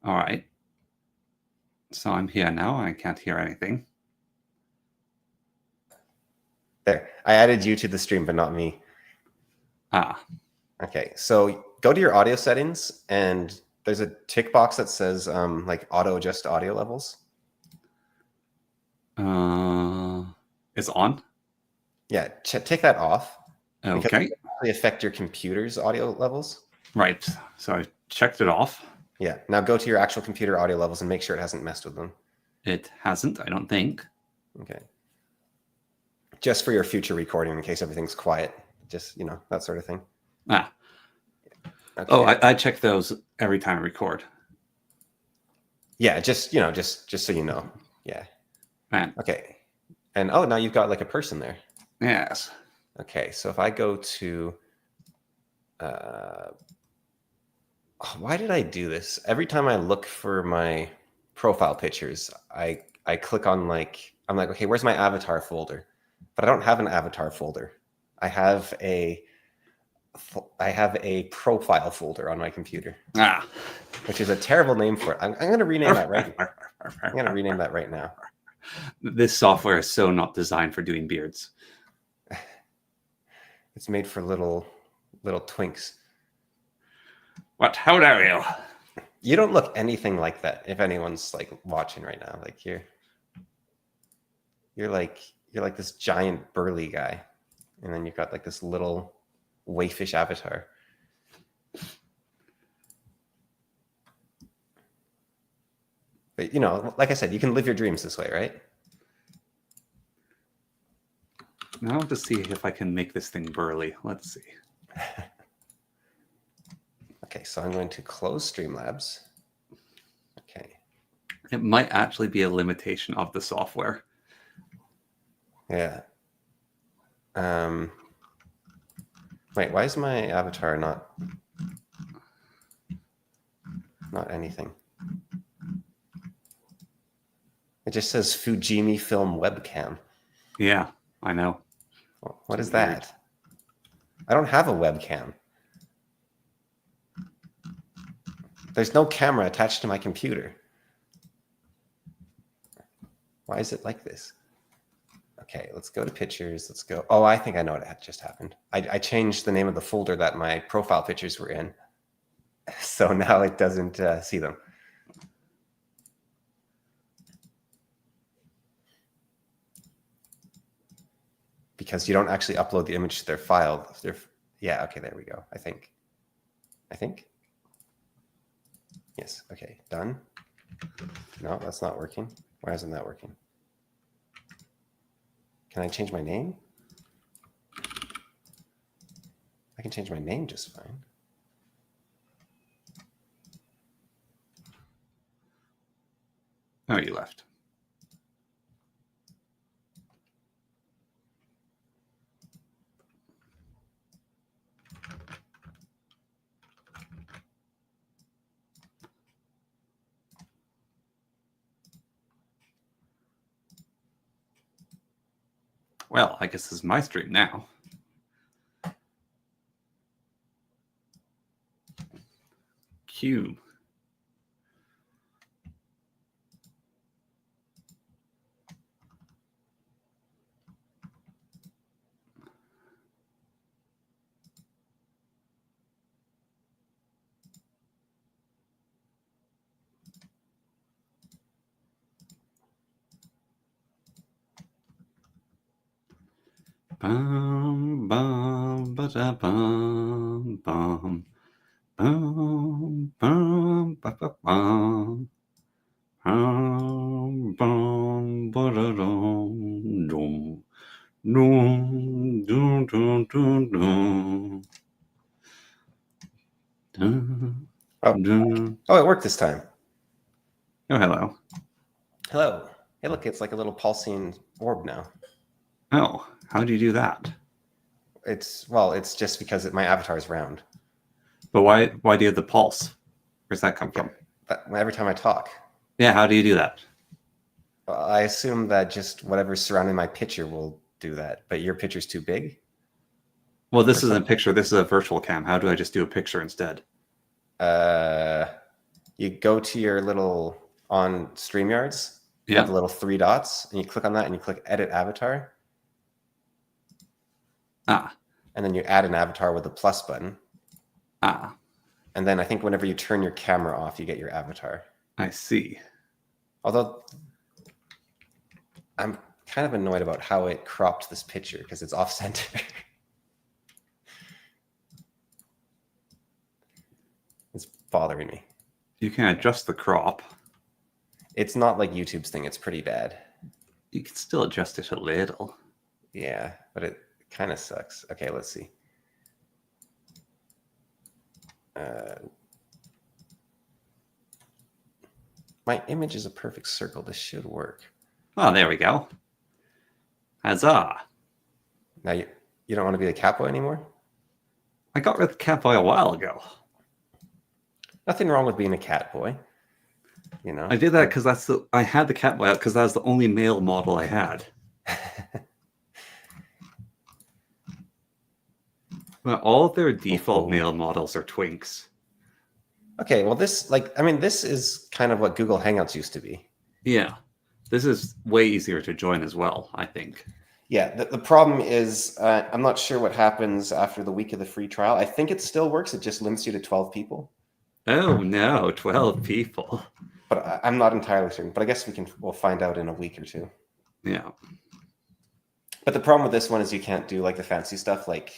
All right. So I'm here now. I can't hear anything. There. I added you to the stream, but not me. Ah. Okay. So go to your audio settings, and there's a tick box that says like auto adjust audio levels. It's on. Yeah. Take that off. Okay. Because it actually affect your computer's audio levels. Right. So I checked it off. Yeah. Now go to your actual computer audio levels and make sure it hasn't messed with them. It hasn't, I don't think. Okay. Just for your future recording, in case everything's quiet, just that sort of thing. Ah. Okay. Oh, I check those every time I record. Yeah, just so you know. Yeah. Man. Okay. And now you've got like a person there. Yes. Okay, so if I go to why did I do this? Every time I look for my profile pictures, I click on I'm like, okay, where's my avatar folder? But I don't have an avatar folder. I have a profile folder on my computer. Ah. Which is a terrible name for it. I'm going to rename that right now. I'm going to rename that right now. This software is so not designed for doing beards. It's made for little twinks. What? How dare you? You don't look anything like that. If anyone's like watching right now, like you're like this giant burly guy, and then you've got like this little waifish avatar. But like I said, you can live your dreams this way, right? Now I want to see if I can make this thing burly. Let's see. Okay, so I'm going to close Streamlabs. Okay. It might actually be a limitation of the software. Yeah. Wait, why is my avatar not anything? It just says Fujimi Film Webcam. Yeah, I know. What is that? I don't have a webcam. There's no camera attached to my computer. Why is it like this? Okay, let's go to pictures. Let's go. Oh, I think I know what just happened. I changed the name of the folder that my profile pictures were in. So now it doesn't see them. Because you don't actually upload the image to their file. Yeah, okay, there we go. I think. Yes, okay, done. No, that's not working. Why isn't that working? Can I change my name? I can change my name just fine. Oh, you left. Well, I guess this is my stream now. Q. Bum bum ba da bum bum bum bum ba ba bum bum ba da dum dum dum dum dum dum dum. Oh, it worked this time. Oh, hello. Hello. Hey, look, it's like a little pulsing orb now. Oh, how do you do that? It's just because my avatar is round. But why do you have the pulse? Where's that come from? Every time I talk. Yeah, how do you do that? I assume that just whatever's surrounding my picture will do that, but your picture's too big? Well, this isn't a picture. This is a virtual cam. How do I just do a picture instead? You you go to your little on StreamYards, you Yeah. have the little 3 dots, and you click on that and you click edit avatar. Ah. And then you add an avatar with a plus button. Ah. And then I think whenever you turn your camera off, you get your avatar. I see. Although I'm kind of annoyed about how it cropped this picture because it's off center. It's bothering me. You can adjust the crop. It's not like YouTube's thing. It's pretty bad. You can still adjust it a little. Yeah, but it kind of sucks. Okay, let's see. My image is a perfect circle. This should work. Oh, there we go. Huzzah. Now you don't want to be the cat boy anymore? I got rid of the cat boy a while ago. Nothing wrong with being a cat boy. You know, I did that because I had the cat boy out because that was the only male model I had. But all of their default male models are twinks. Okay, well, this is kind of what Google Hangouts used to be. Yeah. This is way easier to join as well, I think. Yeah, the problem is I'm not sure what happens after the week of the free trial. I think it still works. It just limits you to 12 people. Oh, no, 12 people. But I'm not entirely certain. But I guess we'll find out in a week or two. Yeah. But the problem with this one is you can't do like the fancy stuff, like,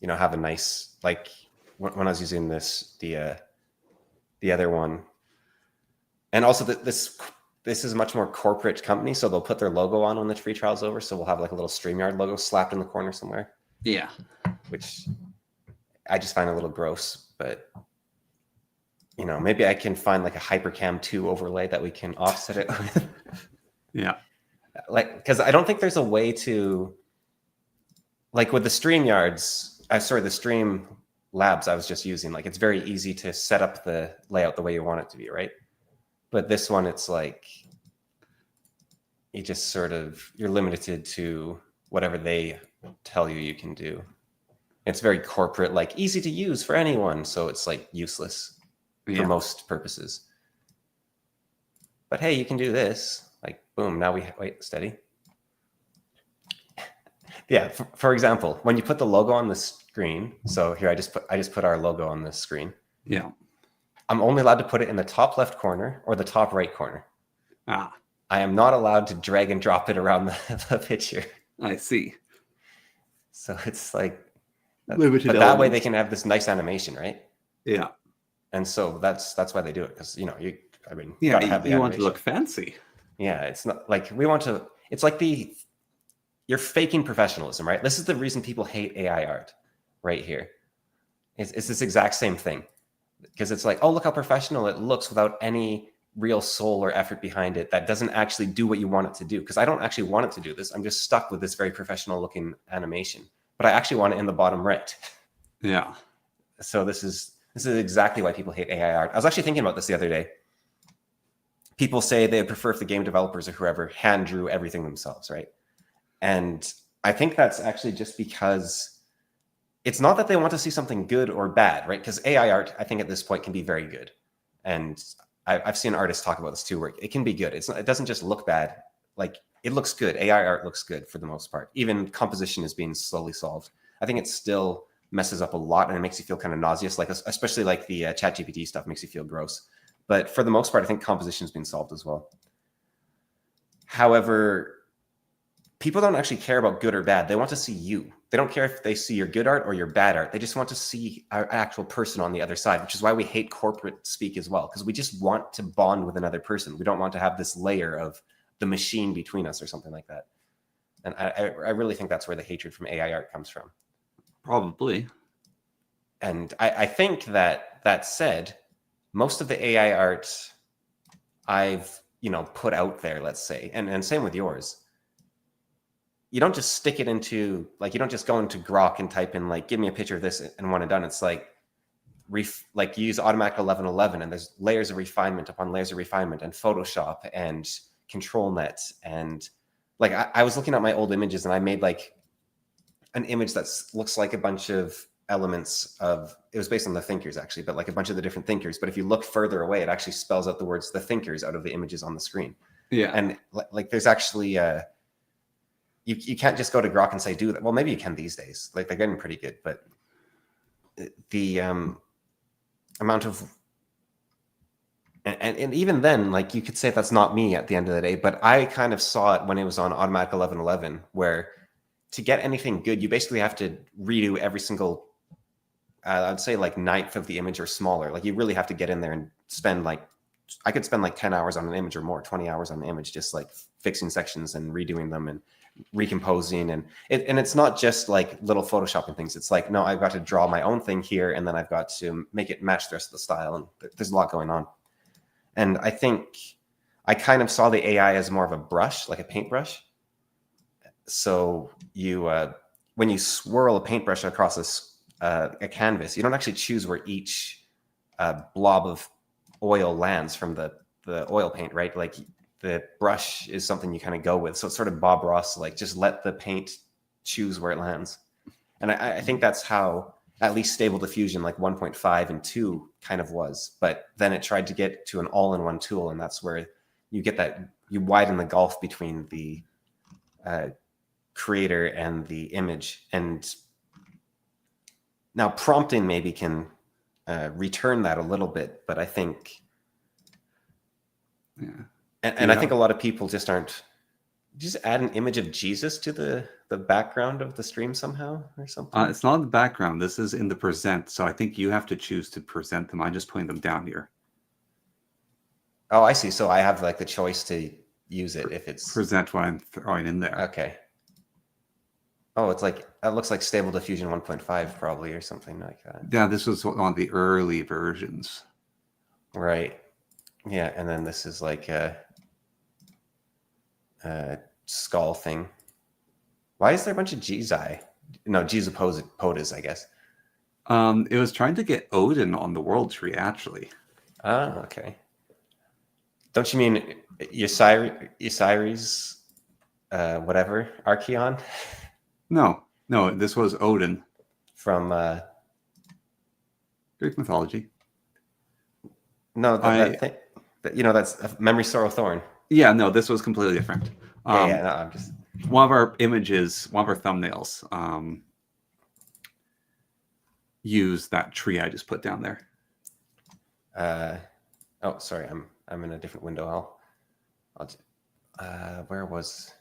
you know, have a nice, like when I was using the other one. And also this is a much more corporate company, so they'll put their logo on when the free trial's over. So we'll have like a little StreamYard logo slapped in the corner somewhere. Yeah. Which I just find a little gross, but you know, maybe I can find like a Hypercam 2 overlay that we can offset it with. Yeah. Like, because I don't think there's a way to, like with the the Stream Labs I was just using, like it's very easy to set up the layout the way you want it to be, right? But this one, it's like, you just you're limited to whatever they tell you can do. It's very corporate, like easy to use for anyone. So it's like useless for most purposes. But hey, you can do this. Like, boom, now wait, steady. Yeah, for example, when you put the logo on the screen, so here I just put our logo on the screen. Yeah. I'm only allowed to put it in the top left corner or the top right corner. Ah. I am not allowed to drag and drop it around the picture. I see. So it's like, limited but that way they can have this nice animation, right? Yeah. And so that's why they do it, because you have you want to look fancy. Yeah, it's not like it's like you're faking professionalism, right? This is the reason people hate AI art right here. It's this exact same thing, because it's like, oh, look how professional it looks without any real soul or effort behind it that doesn't actually do what you want it to do. Because I don't actually want it to do this. I'm just stuck with this very professional looking animation, but I actually want it in the bottom right. Yeah. So this is exactly why people hate AI art. I was actually thinking about this the other day. People say they prefer if the game developers or whoever hand drew everything themselves, right? And I think that's actually just because it's not that they want to see something good or bad, right? Because AI art, I think at this point, can be very good. And I've seen artists talk about this too, where it can be good. It doesn't just look bad. Like, it looks good. AI art looks good for the most part. Even composition is being slowly solved. I think it still messes up a lot and it makes you feel kind of nauseous, like especially like the ChatGPT stuff makes you feel gross. But for the most part, I think composition has been solved as well. However, people don't actually care about good or bad. They want to see you. They don't care if they see your good art or your bad art. They just want to see our actual person on the other side, which is why we hate corporate speak as well, because we just want to bond with another person. We don't want to have this layer of the machine between us or something like that. And I really think that's where the hatred from AI art comes from. Probably. And I think that said, most of the AI art I've put out there, let's say, and same with yours, you don't just stick it into, like, you don't just go into Grok and type in, like, give me a picture of this and one and done. It's like, use automatic 1111, and there's layers of refinement upon layers of refinement, and Photoshop and ControlNet. And like, I was looking at my old images and I made like an image that looks like a bunch of elements of, it was based on the thinkers actually, but like a bunch of the different thinkers. But if you look further away, it actually spells out the words the thinkers out of the images on the screen. Yeah. And like there's actually you can't just go to Grok and say do that. Well, maybe you can these days. Like they're getting pretty good, but the amount of and even then, like you could say that's not me at the end of the day, but I kind of saw it when it was on automatic 1111, where to get anything good, you basically have to redo every single, I'd say like ninth of the image or smaller. Like you really have to get in there and spend like, I could spend like 10 hours on an image or more, 20 hours on an image, just like fixing sections and redoing them and recomposing. And it's not just like little Photoshopping things. It's like, no, I've got to draw my own thing here, and then I've got to make it match the rest of the style. And there's a lot going on. And I think I kind of saw the AI as more of a brush, like a paintbrush. So you, when you swirl a paintbrush across a canvas, you don't actually choose where each blob of oil lands from the oil paint, right? Like the brush is something you kind of go with. So it's sort of Bob Ross, like just let the paint choose where it lands. And I think that's how at least Stable Diffusion like 1.5 and 2 kind of was. But then it tried to get to an all-in-one tool, and that's where you get that, you widen the gulf between the creator and the image. And now prompting maybe can return that a little bit, but I think, Yeah. and I think a lot of people just aren't, just add an image of Jesus to the background of the stream somehow or something. It's not in the background. This is in the present. So I think you have to choose to present them. I'm just putting them down here. Oh, I see. So I have like the choice to use it if it's present what I'm throwing in there. Okay. Oh, it's like, that looks like Stable Diffusion 1.5 probably, or something like that. Yeah, this was one of the early versions. Right. Yeah, and then this is like a skull thing. Why is there a bunch of G's eye? No, G's POTAs, I guess. It was trying to get Odin on the world tree, actually. Oh, okay. Don't you mean Osiris, whatever, Archeon? No, this was Odin. From Greek mythology. No, that thing, that's Memory Sorrow Thorn. Yeah, no, this was completely different. No, I'm just... One of our images, one of our thumbnails, use that tree I just put down there. Oh, sorry, I'm in a different window. Where was...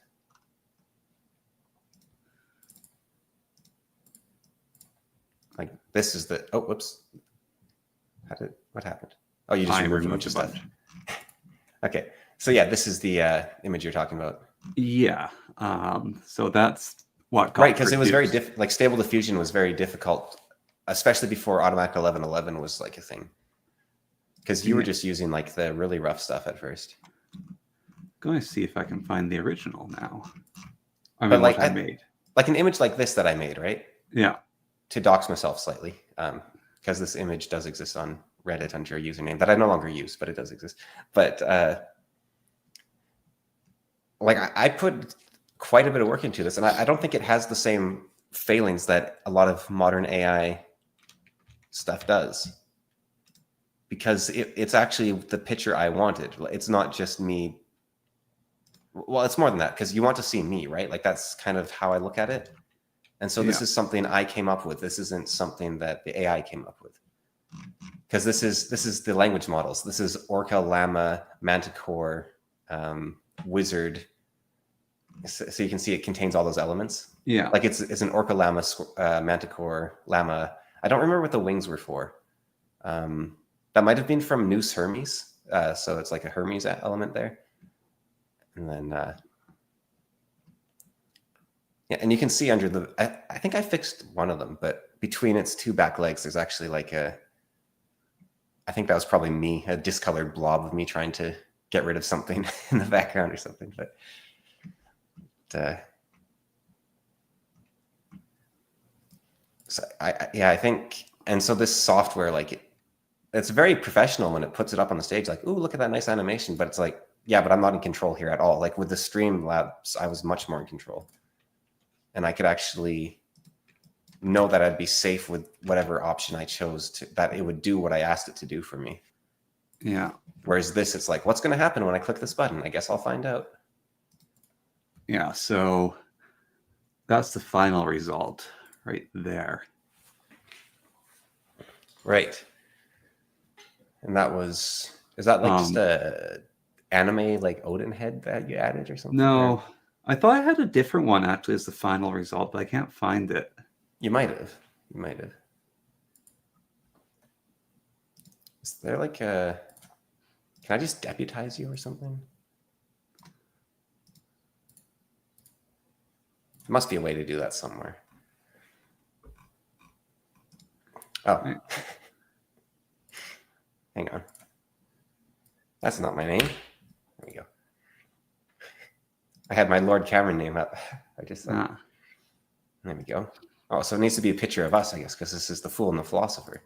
Like this is the... Oh, whoops. What happened? Oh, you just removed a bunch of stuff. Okay, so yeah, this is the image you're talking about. Yeah, so that's what... Right, because it was very like Stable Diffusion was very difficult, especially before automatic 1111 was like a thing. Because you were just using like the really rough stuff at first. Going to see if I can find the original now. I mean, but like what I made. Like an image like this that I made, right? Yeah. To dox myself slightly, because this image does exist on Reddit under a username that I no longer use, but it does exist. But like I put quite a bit of work into this, and I don't think it has the same failings that a lot of modern AI stuff does, because it's actually the picture I wanted. It's not just me. Well, it's more than that, because you want to see me, right? Like that's kind of how I look at it. And so this is something I came up with. This isn't something that the AI came up with, because this is the language models. This is Orca, Llama, Manticore, Wizard. So you can see it contains all those elements. Yeah, like it's an Orca, Llama, Manticore, Llama. I don't remember what the wings were for. That might have been from Noose Hermes. So it's like a Hermes element there. And then, yeah, and you can see under the, I think I fixed one of them, but between its two back legs, there's actually like I think that was probably me, a discolored blob of me trying to get rid of something in the background or something. But so I think, and so this software, like it's very professional when it puts it up on the stage, like, ooh, look at that nice animation. But it's like, yeah, but I'm not in control here at all. Like with the Streamlabs, I was much more in control. And I could actually know that I'd be safe with whatever option I chose that it would do what I asked it to do for me. Yeah. Whereas this, it's like, what's going to happen when I click this button? I guess I'll find out. Yeah, so that's the final result right there. Right. And that was, is that like just a anime like Odin head that you added or something? No, Or? I thought I had a different one actually as the final result, but I can't find it. You might have. You might have. Is there like a, can I just deputize you or something? There must be a way to do that somewhere. Oh. Right. Hang on. That's not my name. There we go. I had my Lord Cameron name up. I just there we go. Oh, so it needs to be a picture of us, I guess, because this is the Fool and the Philosopher.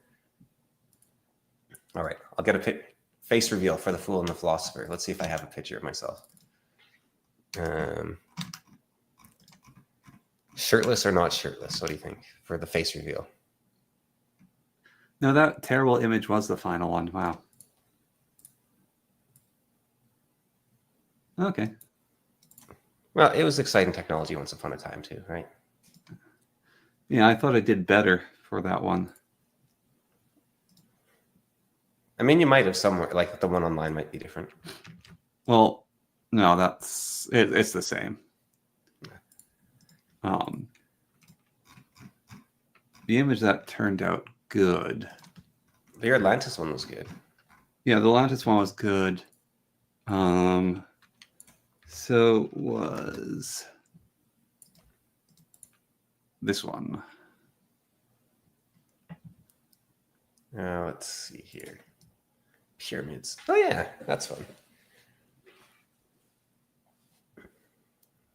All right, I'll get a face reveal for the Fool and the Philosopher. Let's see if I have a picture of myself. Shirtless or not shirtless? What do you think for the face reveal? No, that terrible image was the final one. Wow. Okay. Well, it was exciting technology once upon a time too, right? Yeah, I thought I did better for that one. I mean, you might have somewhere, like the one online might be different. Well, no, that's it's the same. The image that turned out good. The Atlantis one was good. Yeah, the Atlantis one was good. So was this one. Let's see here. Pyramids. Oh yeah, that's fun.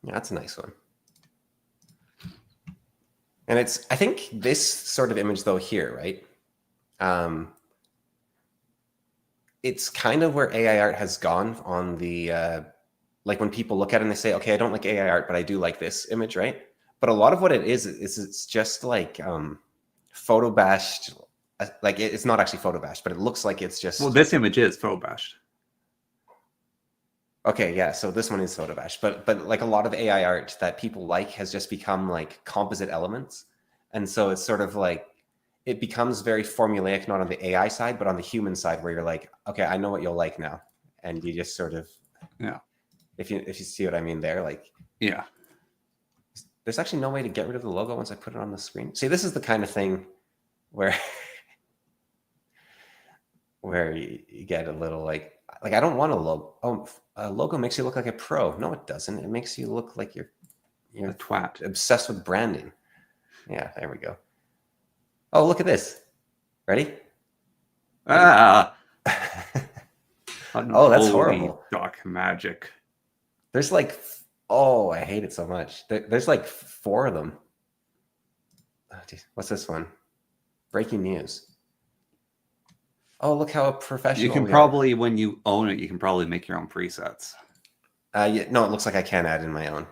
Yeah, that's a nice one. And it's, I think this sort of image though here, right? It's kind of where AI art has gone on the, like when people look at it and they say, okay, I don't like AI art, but I do like this image, right? But a lot of what it is it's just like photo bashed. Like it's not actually photo bashed, but it looks like it's just. Well, this image is photo bashed. Okay, yeah. So this one is photo bashed, but like a lot of AI art that people like has just become like composite elements, and so it's sort of like it becomes very formulaic, not on the AI side, but on the human side, where you're like, okay, I know what you'll like now, and you just sort of If you see what I mean there, like yeah. There's actually no way to get rid of the logo once I put it on the screen. See, this is the kind of thing where where you get a little like I don't want a logo. Oh, a logo makes you look like a pro. No, it doesn't. It makes you look like you're a twat, obsessed with branding. Yeah, there we go. Oh, look at this. Ready? Ah. Oh, that's horrible. Dark magic. There's like, oh, I hate it so much. There's like 4 of them. Oh, geez. What's this one? Breaking news. Oh, look how professional. You can probably, when you own it, you can probably make your own presets. Yeah, no, it looks like I can add in my own.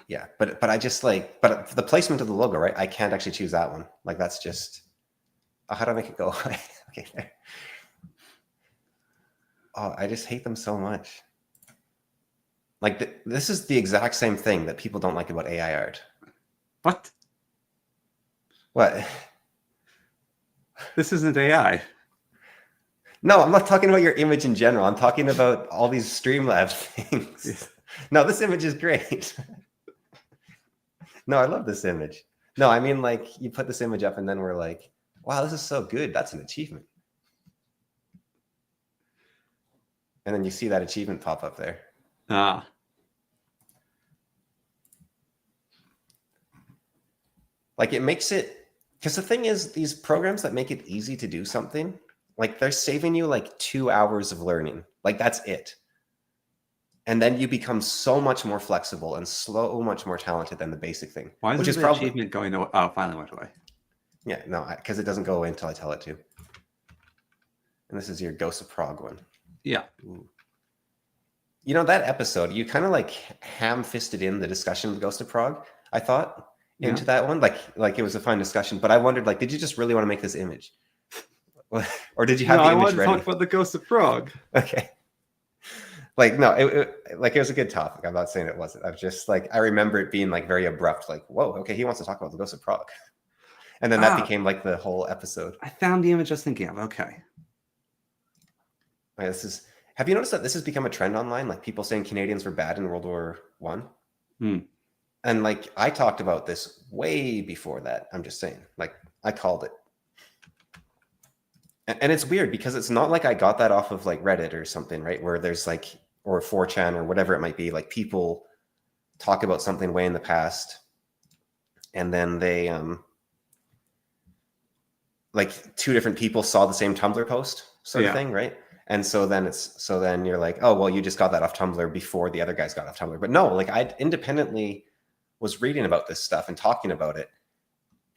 Yeah, but I just like, but the placement of the logo, right? I can't actually choose that one. Like that's just, oh, how do I make it go away? Okay, there. Oh, I just hate them so much. Like this is the exact same thing that people don't like about AI art. What? What? This isn't AI. No, I'm not talking about your image in general. I'm talking about all these Streamlabs things. Yes. No, this image is great. No, I love this image. No, I mean like you put this image up and then we're like, wow, this is so good. That's an achievement. And then you see that achievement pop up there. Ah. Like it makes it, because the thing is, these programs that make it easy to do something, like they're saving you like 2 hours of learning. Like that's it. And then you become so much more flexible and so much more talented than the basic thing. Why is the achievement going away? Oh, finally went away. Yeah, no, because it doesn't go away until I tell it to. And this is your Ghost of Prague one. Yeah. Ooh. You know, that episode, you kind of like ham-fisted in the discussion of the Ghost of Prague, I thought. into that one. Like it was a fun discussion, but I wondered, like, did you just really want to make this image? Or did you have No, the I image wanted to ready? talk about the Ghost of Prague. Okay. Like, no, it was a good topic. I'm not saying it wasn't. I was just like, I remember it being like very abrupt, like, whoa, okay, he wants to talk about the Ghost of Prague. And then that became like the whole episode. I found the image I was thinking of. Okay. Right, have you noticed that this has become a trend online? Like people saying Canadians were bad in World War One? And like I talked about this way before that. I'm just saying, like I called it. And it's weird because it's not like I got that off of like Reddit or something, right? Where there's like, or 4chan or whatever it might be, like people talk about something way in the past and then they like two different people saw the same Tumblr post sort of thing, right? And so then you're like, oh well, you just got that off Tumblr before the other guys got off Tumblr. But no, like I independently was reading about this stuff and talking about it,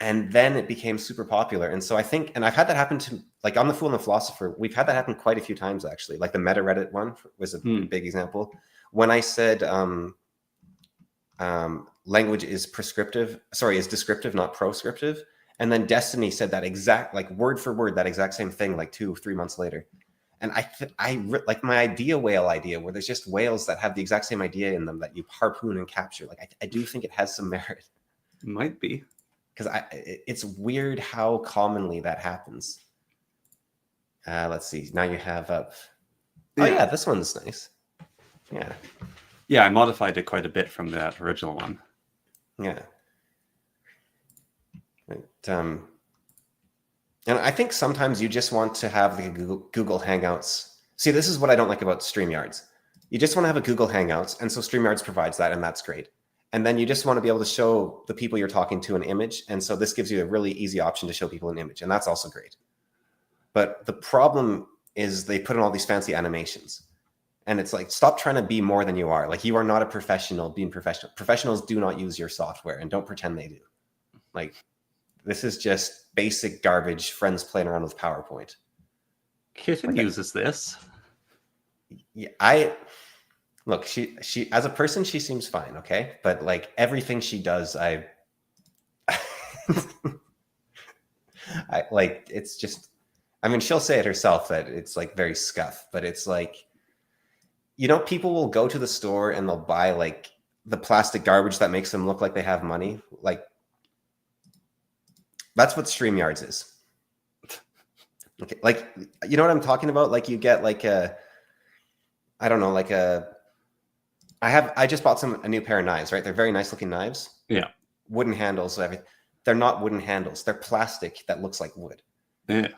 and then it became super popular. And so I think, and I've had that happen to, like on The Fool and the Philosopher, we've had that happen quite a few times actually. Like the meta Reddit one was a big example. When I said language is descriptive, not proscriptive. And then Destiny said that exact, like word for word, that exact same thing, like 2-3 months later. And I like my idea whale idea, where there's just whales that have the exact same idea in them that you harpoon and capture. Like I do think it has some merit. Might be. Because it's weird how commonly that happens. Let's see. Now you have up. Oh yeah, this one's nice. Yeah. Yeah, I modified it quite a bit from that original one. Yeah. And I think sometimes you just want to have the Google Hangouts. See, this is what I don't like about StreamYards. You just want to have a Google Hangouts, and so StreamYards provides that, and that's great. And then you just want to be able to show the people you're talking to an image, and so this gives you a really easy option to show people an image, and that's also great. But the problem is they put in all these fancy animations, and it's like, stop trying to be more than you are. Like, you are not a professional being professional. Professionals do not use your software, and don't pretend they do. Like, this is just basic garbage, friends playing around with PowerPoint. Kitten uses this. Yeah, look, she as a person, she seems fine, okay? But like everything she does, I like, it's just, I mean, she'll say it herself that it's like very scuff, but it's like, you know, people will go to the store and they'll buy like the plastic garbage that makes them look like they have money. Like, that's what StreamYards is. Okay, like, you know what I'm talking about? Like, you get like a, I don't know, like a, I just bought a new pair of knives, right? They're very nice looking knives. Yeah. Wooden handles, everything. They're not wooden handles. They're plastic that looks like wood. Yeah.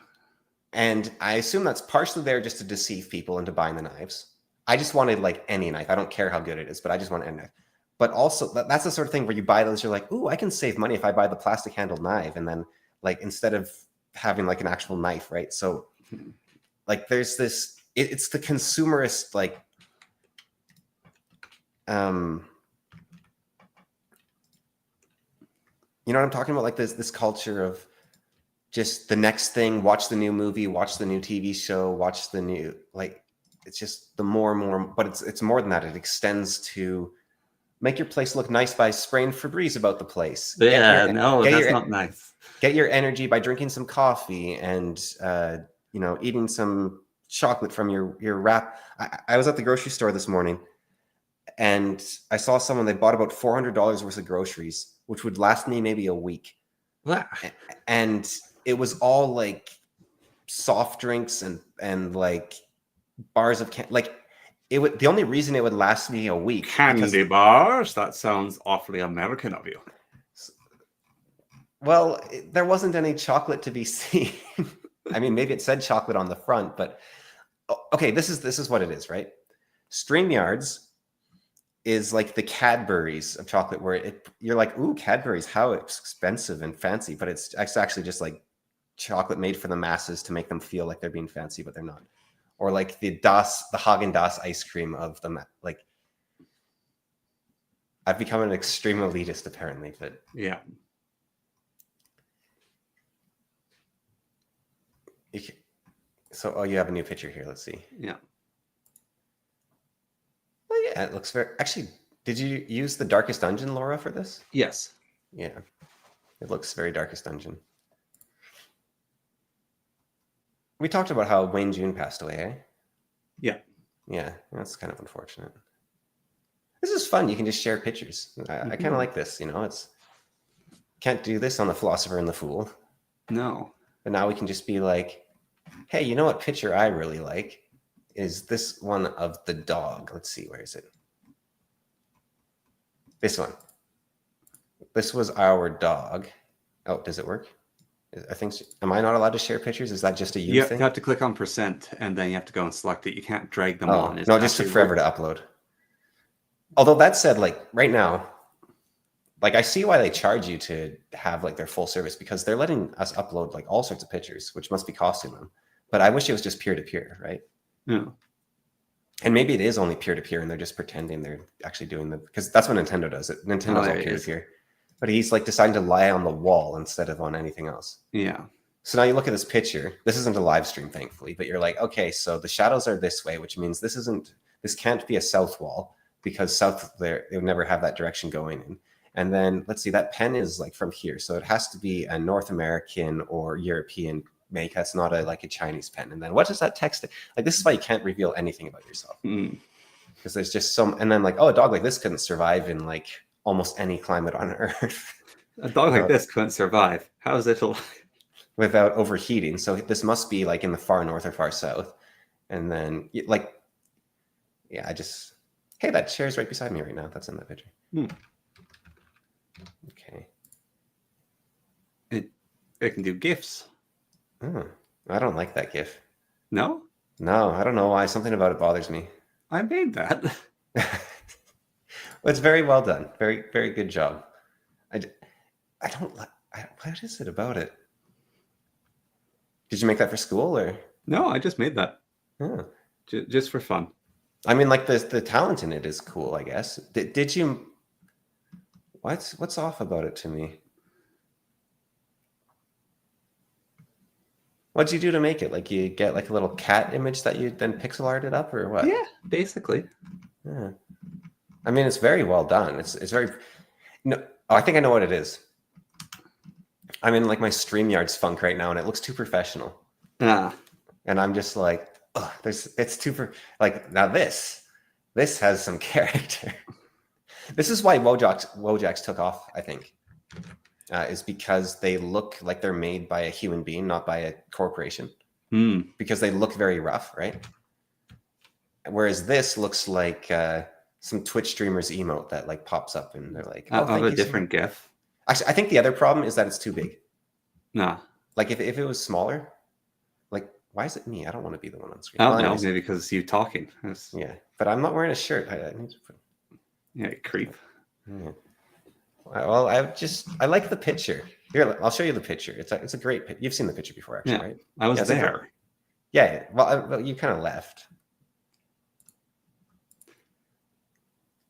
And I assume that's partially there just to deceive people into buying the knives. I just wanted like any knife. I don't care how good it is, but I just want any knife. But also, that's the sort of thing where you buy those, you're like, ooh, I can save money if I buy the plastic handled knife. And then like, instead of having like an actual knife, right? So like there's this, it's the consumerist, like, you know what I'm talking about? Like this culture of just the next thing, watch the new movie, watch the new TV show, watch the new, like, it's just the more and more, but it's more than that. It extends to make your place look nice by spraying Febreze about the place. Yeah, no, that's not nice. Get your energy by drinking some coffee and, you know, eating some chocolate from your wrap. I was at the grocery store this morning and I saw someone, they bought about $400 worth of groceries, which would last me maybe a week. And it was all like soft drinks and like bars of like, it would, the only reason it would last me a week. Candy bars? That sounds awfully American of you. Well, there wasn't any chocolate to be seen. I mean, maybe it said chocolate on the front, but okay, this is what it is, right? StreamYards is like the Cadbury's of chocolate, where you're like, ooh, Cadbury's, how expensive and fancy, but it's actually just like chocolate made for the masses to make them feel like they're being fancy, but they're not. Or like the Haagen-Dazs ice cream of them. Like, I've become an extreme elitist apparently, but yeah. So, oh, you have a new picture here. Let's see. Yeah. Oh, yeah, it looks very. Actually, did you use the Darkest Dungeon, Laura, for this? Yes. Yeah. It looks very Darkest Dungeon. We talked about how Wayne June passed away, eh? Yeah. Yeah, that's kind of unfortunate. This is fun. You can just share pictures. I kind of like this, you know, it's can't do this on the Philosopher and the Fool. No. But now we can just be like, hey, you know what picture I really like is this one of the dog. Let's see, where is it? This one. This was our dog. Oh, does it work? I think so. Am I not allowed to share pictures? Is that just a you thing? You have to click on %, and then you have to go and select it. You can't drag them on. No, it just took forever to upload. Although that said, like right now, like I see why they charge you to have like their full service, because they're letting us upload like all sorts of pictures, which must be costing them. But I wish it was just peer-to-peer, right? Yeah. And maybe it is only peer-to-peer and they're just pretending they're actually doing the, because that's what Nintendo does. Nintendo's all peer-to-peer. But he's like deciding to lie on the wall instead of on anything else. Yeah. So now you look at this picture. This isn't a live stream, thankfully, but you're like, okay, so the shadows are this way, which means this can't be a south wall, because south there, they would never have that direction going in. And then let's see, that pen is like from here. So it has to be a North American or European make. That's not like a Chinese pen. And then what does that text? Like, this is why you can't reveal anything about yourself. Because there's just and then like, oh, a dog like this couldn't survive in like almost any climate on Earth. A dog like this couldn't survive. How is it alive? Without overheating. So this must be like in the far north or far south. And then like, yeah, hey, that chair's right beside me right now. That's in that picture. Okay. It can do GIFs. I don't like that GIF. No? No, I don't know why. Something about it bothers me. I made that. It's very well done. Very, very good job. I don't like. What is it about it? Did you make that for school or? No, I just made that. Just for fun. I mean, like the talent in it is cool, I guess. Did you? What's off about it to me? What'd you do to make it? Like you get like a little cat image that you then pixel arted up, or what? Yeah, basically. Yeah. I mean, it's very well done. It's very. No, I think I know what it is. I'm in like my StreamYard's funk right now, and it looks too professional. And I'm just like, oh, it's too like now this has some character. This is why Wojaks took off, I think, is because they look like they're made by a human being, not by a corporation. Because they look very rough, right? Whereas this looks like some Twitch streamer's emote that like pops up, and they're like, "Oh, a different GIF." Actually, I think the other problem is that it's too big. Nah. Like if it was smaller, like why is it me? I don't want to be the one on screen. Oh, no, maybe because it's you talking. Yeah, but I'm not wearing a shirt. I need to put... Yeah, creep. Yeah. Well, I like the picture. Here, I'll show you the picture. It's a great picture. You've seen the picture before, actually, right? I was there. Yeah. Well, you kind of left.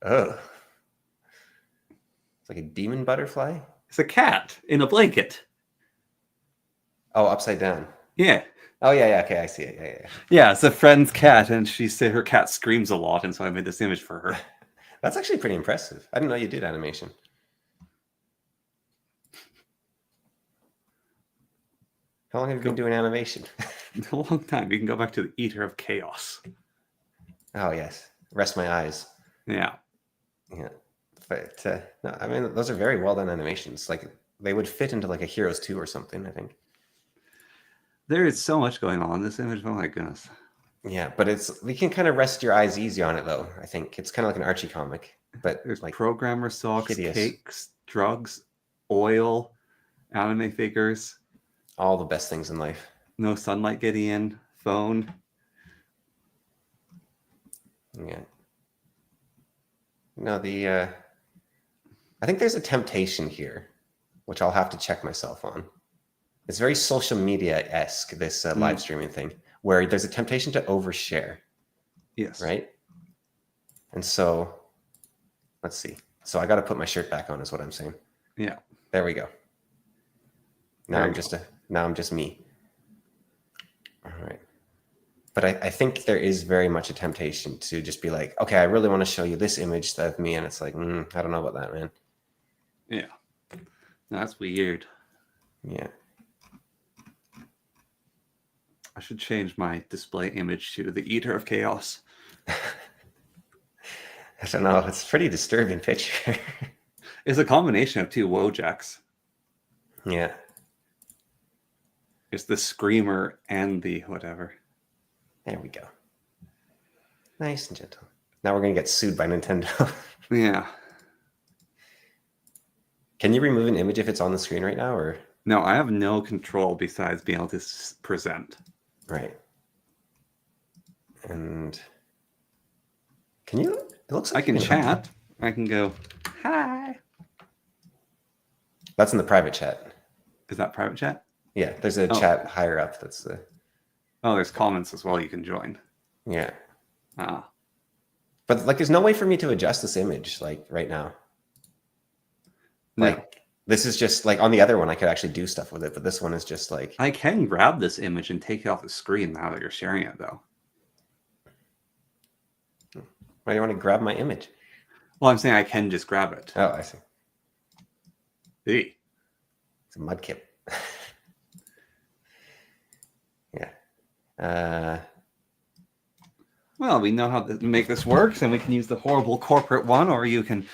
Oh. It's like a demon butterfly. It's a cat in a blanket. Oh, upside down. Yeah. Oh, yeah. Okay, I see it. Yeah. Yeah, it's a friend's cat, and she said her cat screams a lot, and so I made this image for her. That's actually pretty impressive. I didn't know you did animation. How long have you been doing animation? A long time. You can go back to the Eater of Chaos. Oh, yes. Rest my eyes. Yeah. Yeah. But no, I mean, those are very well done animations. Like they would fit into like a Heroes 2 or something, I think. There is so much going on in this image. Oh my goodness. Yeah, but we can kind of rest your eyes easy on it though. I think it's kind of like an Archie comic, but there's like programmer socks, hideous. cakes, drugs, oil, anime figures. All the best things in life. No sunlight getting in, phone. Yeah. No, I think there's a temptation here, which I'll have to check myself on. It's very social media-esque, this live streaming thing, where there's a temptation to overshare. Yes. Right? And so, let's see. So I got to put my shirt back on is what I'm saying. Yeah. There we go. Now I'm just me. All right. But I think there is very much a temptation to just be like, okay, I really want to show you this image of me. And it's like, I don't know about that, man. Yeah. That's weird. Yeah. I should change my display image to the Eater of Chaos. I don't know. It's a pretty disturbing picture. It's a combination of two Wojaks. Yeah. It's the Screamer and the whatever. There we go. Nice and gentle. Now we're going to get sued by Nintendo. Yeah. Can you remove an image if it's on the screen right now, or? No, I have no control besides being able to present. Right. And can you? It looks like I can chat. I can go, hi. That's in the private chat. Is that private chat? Yeah, there's a chat higher up. That's the. Oh, there's comments as well. You can join. Yeah. Ah. But like, there's no way for me to adjust this image like right now. Like, No. this is just like on the other one, I could actually do stuff with it, but this one is just like. I can grab this image and take it off the screen now that you're sharing it, though. Why do you want to grab my image? Well, I'm saying I can just grab it. Oh, I see. See? It's a mudkip. Yeah. Well, we know how to make this work, and we can use the horrible corporate one, or you can.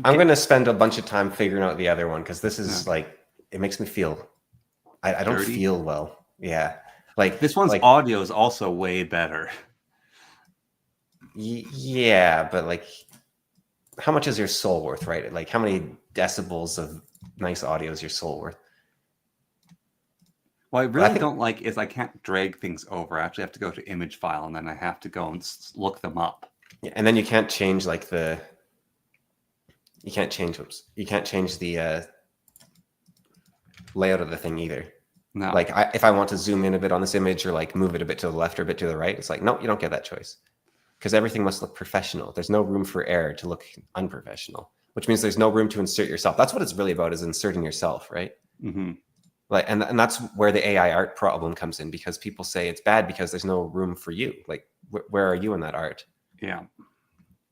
I'm going to spend a bunch of time figuring out the other one because this is like, it makes me feel, I don't Dirty? feel well. Yeah. Like This one's like, audio is also way better. Yeah, but like, how much is your soul worth, right? Like, how many decibels of nice audio is your soul worth? What I really don't like is I can't drag things over. I actually have to go to image file, and then I have to go and look them up. Yeah, and then you can't change like you can't change the layout of the thing either. No. Like if I want to zoom in a bit on this image or like move it a bit to the left or a bit to the right, it's like, no, you don't get that choice because everything must look professional. There's no room for error to look unprofessional, which means there's no room to insert yourself. That's what it's really about, is inserting yourself, right? Mm-hmm. Like, and that's where the AI art problem comes in, because people say it's bad because there's no room for you. Like, where are you in that art? Yeah.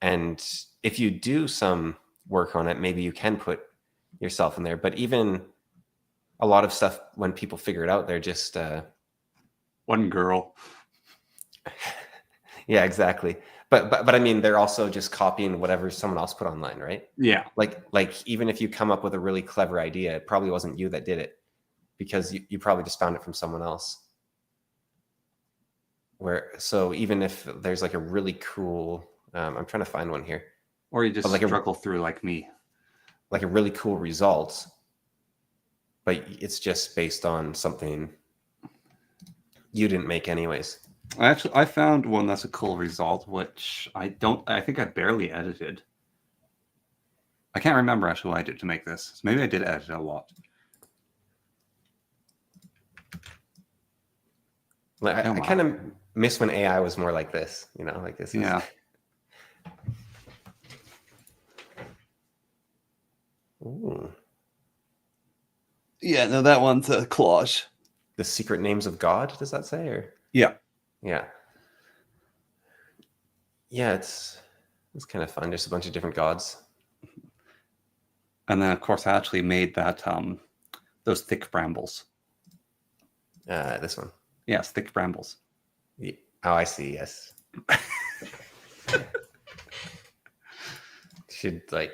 And if you do some work on it, maybe you can put yourself in there. But even a lot of stuff, when people figure it out, they're just One girl. yeah, exactly. But I mean, they're also just copying whatever someone else put online, right? Yeah. Like even if you come up with a really clever idea, it probably wasn't you that did it, because you probably just found it from someone else. So even if there's like a really cool, I'm trying to find one here. Or you just like struggle through like me. Like a really cool result, but it's just based on something you didn't make anyways. I found one that's a cool result, which I think I barely edited. I can't remember actually what I did to make this. Maybe I did edit a lot. Like, I kind of miss when AI was more like this, like this. Yeah. Ooh. Yeah, no, that one's a collage. The Secret Names of God, does that say? Or yeah. It's kind of fun. There's a bunch of different gods. And then of course I actually made that those thick brambles. This one. Yes, thick brambles. Yeah. Oh, I see. Yes. Should like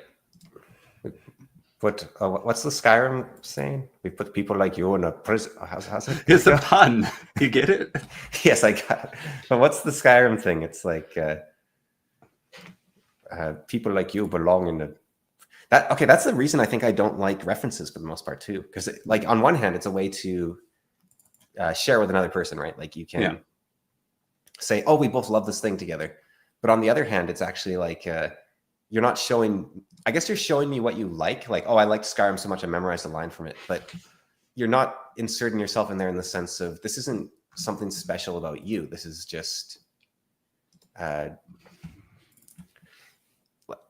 put what's the Skyrim saying? We put people like you in a prison. How's it? It's a pun. You get it? Yes, I got it. But what's the Skyrim thing? It's like people like you belong in the that. Okay, that's the reason I think I don't like references for the most part too. Because like on one hand, it's a way to share with another person, right? Like you can say, "Oh, we both love this thing together." But on the other hand, it's actually like you're not showing. I guess you're showing me what you like. Like, oh, I liked Skyrim so much I memorized a line from it. But you're not inserting yourself in there in the sense of this isn't something special about you. This is just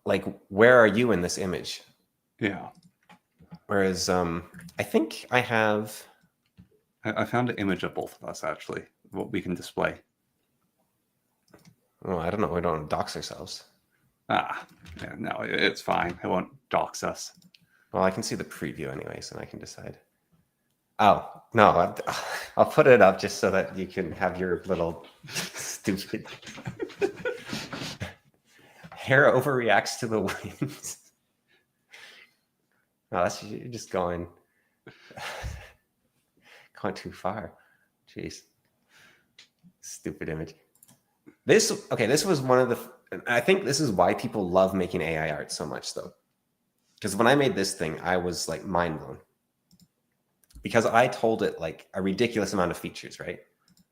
like, where are you in this image? Yeah. Whereas I think I have. I found an image of both of us actually. What we can display. Oh, I don't know. We don't dox ourselves. Yeah, no, it's fine. I won't dox us. Well, I can see the preview anyways, and I can decide. Oh, no, I'll put it up just so that you can have your little stupid hair overreacts to the winds. No, that's you're just going too far. Jeez. Stupid image. This was one of the, I think this is why people love making AI art so much though. Because when I made this thing, I was like mind blown. Because I told it like a ridiculous amount of features, right?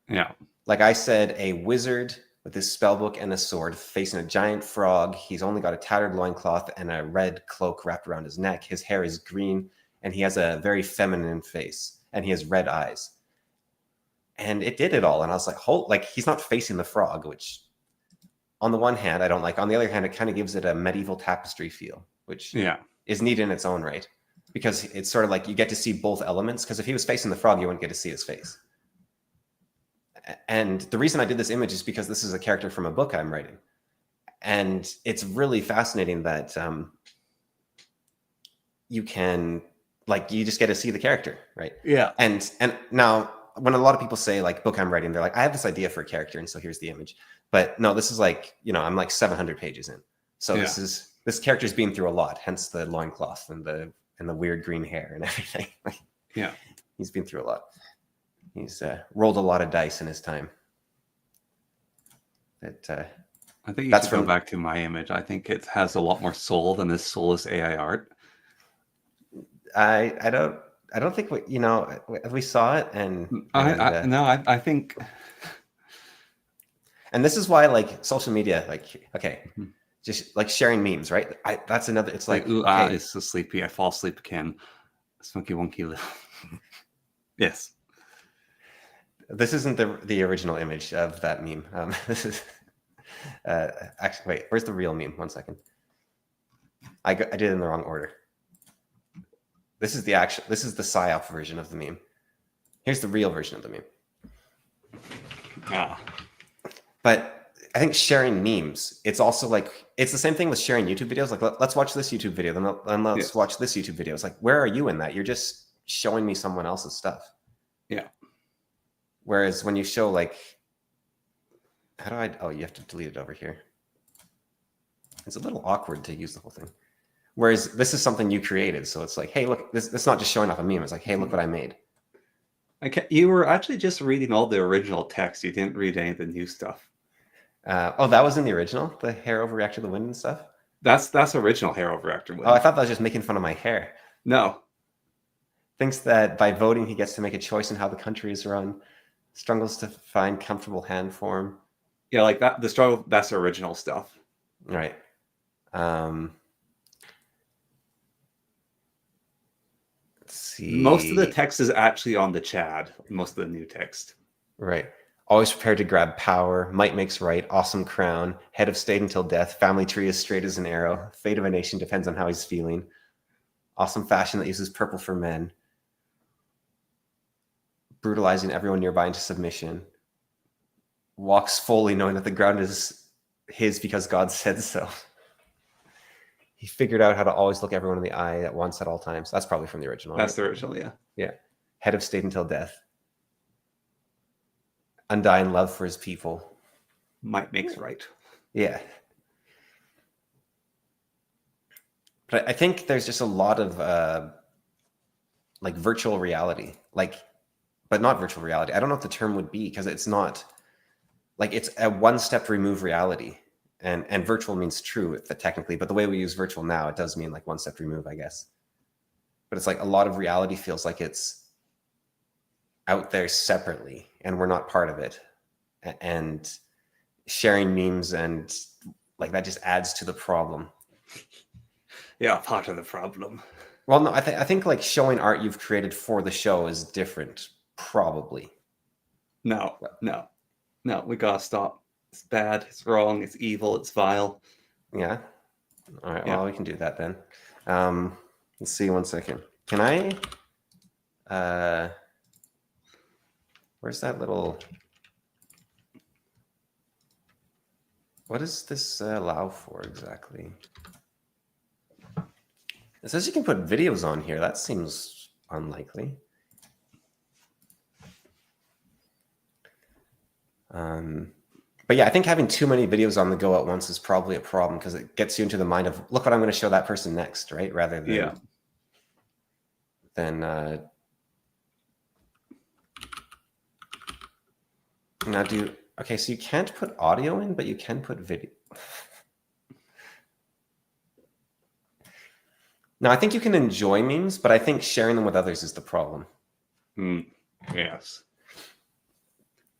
Yeah. Like I said, a wizard with his spellbook and a sword facing a giant frog. He's only got a tattered loincloth and a red cloak wrapped around his neck. His hair is green and he has a very feminine face and he has red eyes. And it did it all. And I was like, like he's not facing the frog, which on the one hand, I don't like. On the other hand, it kind of gives it a medieval tapestry feel, which is neat in its own right. Because it's sort of like you get to see both elements. Because if he was facing the frog, you wouldn't get to see his face. And the reason I did this image is because this is a character from a book I'm writing. And it's really fascinating that you can, like, you just get to see the character, right? Yeah. And now, when a lot of people say, like, book I'm writing, they're like, I have this idea for a character, and so here's the image. But no, this is like, I'm like 700 pages in. So this character's been through a lot, hence the loincloth and the weird green hair and everything. Yeah. He's been through a lot. He's rolled a lot of dice in his time. That I think you should go back to my image. I think it has a lot more soul than this soulless AI art. I don't think we saw it, and I think, and this is why, like, social media, like, okay, just like sharing memes, right? That's another. It's like ooh, okay. It's so sleepy. I fall asleep again. Smoky wonky little. Yes. This isn't the original image of that meme. This is actually, wait, where's the real meme? 1 second. I did it in the wrong order. This is the PSYOP version of the meme. Here's the real version of the meme. But I think sharing memes, it's also like, it's the same thing with sharing YouTube videos. Like, let's watch this YouTube video, then let's watch this YouTube video. It's like, where are you in that? You're just showing me someone else's stuff. Yeah. Whereas when you show, like, you have to delete it over here. It's a little awkward to use the whole thing. Whereas this is something you created. So it's like, hey, look, this is not just showing off a meme. It's like, hey, look what I made. Okay, you were actually just reading all the original text. You didn't read any of the new stuff. That was in the original? The hair overreact to the wind and stuff? That's original hair overreact to wind. Oh, I thought that was just making fun of my hair. No. Thinks that by voting, he gets to make a choice in how the country is run. Struggles to find comfortable hand form. Yeah, like that. The struggle. That's original stuff. Right. Let's see. Most of the text is actually on the Chad. Most of the new text. Right. Always prepared to grab power. Might makes right. Awesome crown. Head of state until death. Family tree is straight as an arrow. Fate of a nation depends on how he's feeling. Awesome fashion that uses purple for men. Brutalizing everyone nearby into submission. Walks fully knowing that the ground is his because God said so. He figured out how to always look everyone in the eye at once at all times. That's probably from the original. That's the original, yeah. Yeah. Head of state until death. Undying love for his people. Might makes right. Yeah. But I think there's just a lot of like virtual reality, but not virtual reality. I don't know what the term would be because it's not like, it's a one-step remove reality, and virtual means true technically, but the way we use virtual now, it does mean like one step remove, I guess. But it's like a lot of reality feels like it's out there separately and we're not part of it. And sharing memes and like that just adds to the problem. Yeah, part of the problem. Well, no, I think like showing art you've created for the show is different, probably. No, we gotta stop. It's bad, it's wrong, it's evil, it's vile. Yeah. All right, well, we can do that then. Let's see, 1 second. Can I where's that little, what does this allow for exactly? It says you can put videos on here. That seems unlikely. But yeah, I think having too many videos on the go at once is probably a problem because it gets you into the mind of, look what I'm going to show that person next, right? Rather than now okay, so you can't put audio in, but you can put video. Now, I think you can enjoy memes, but I think sharing them with others is the problem. Yes.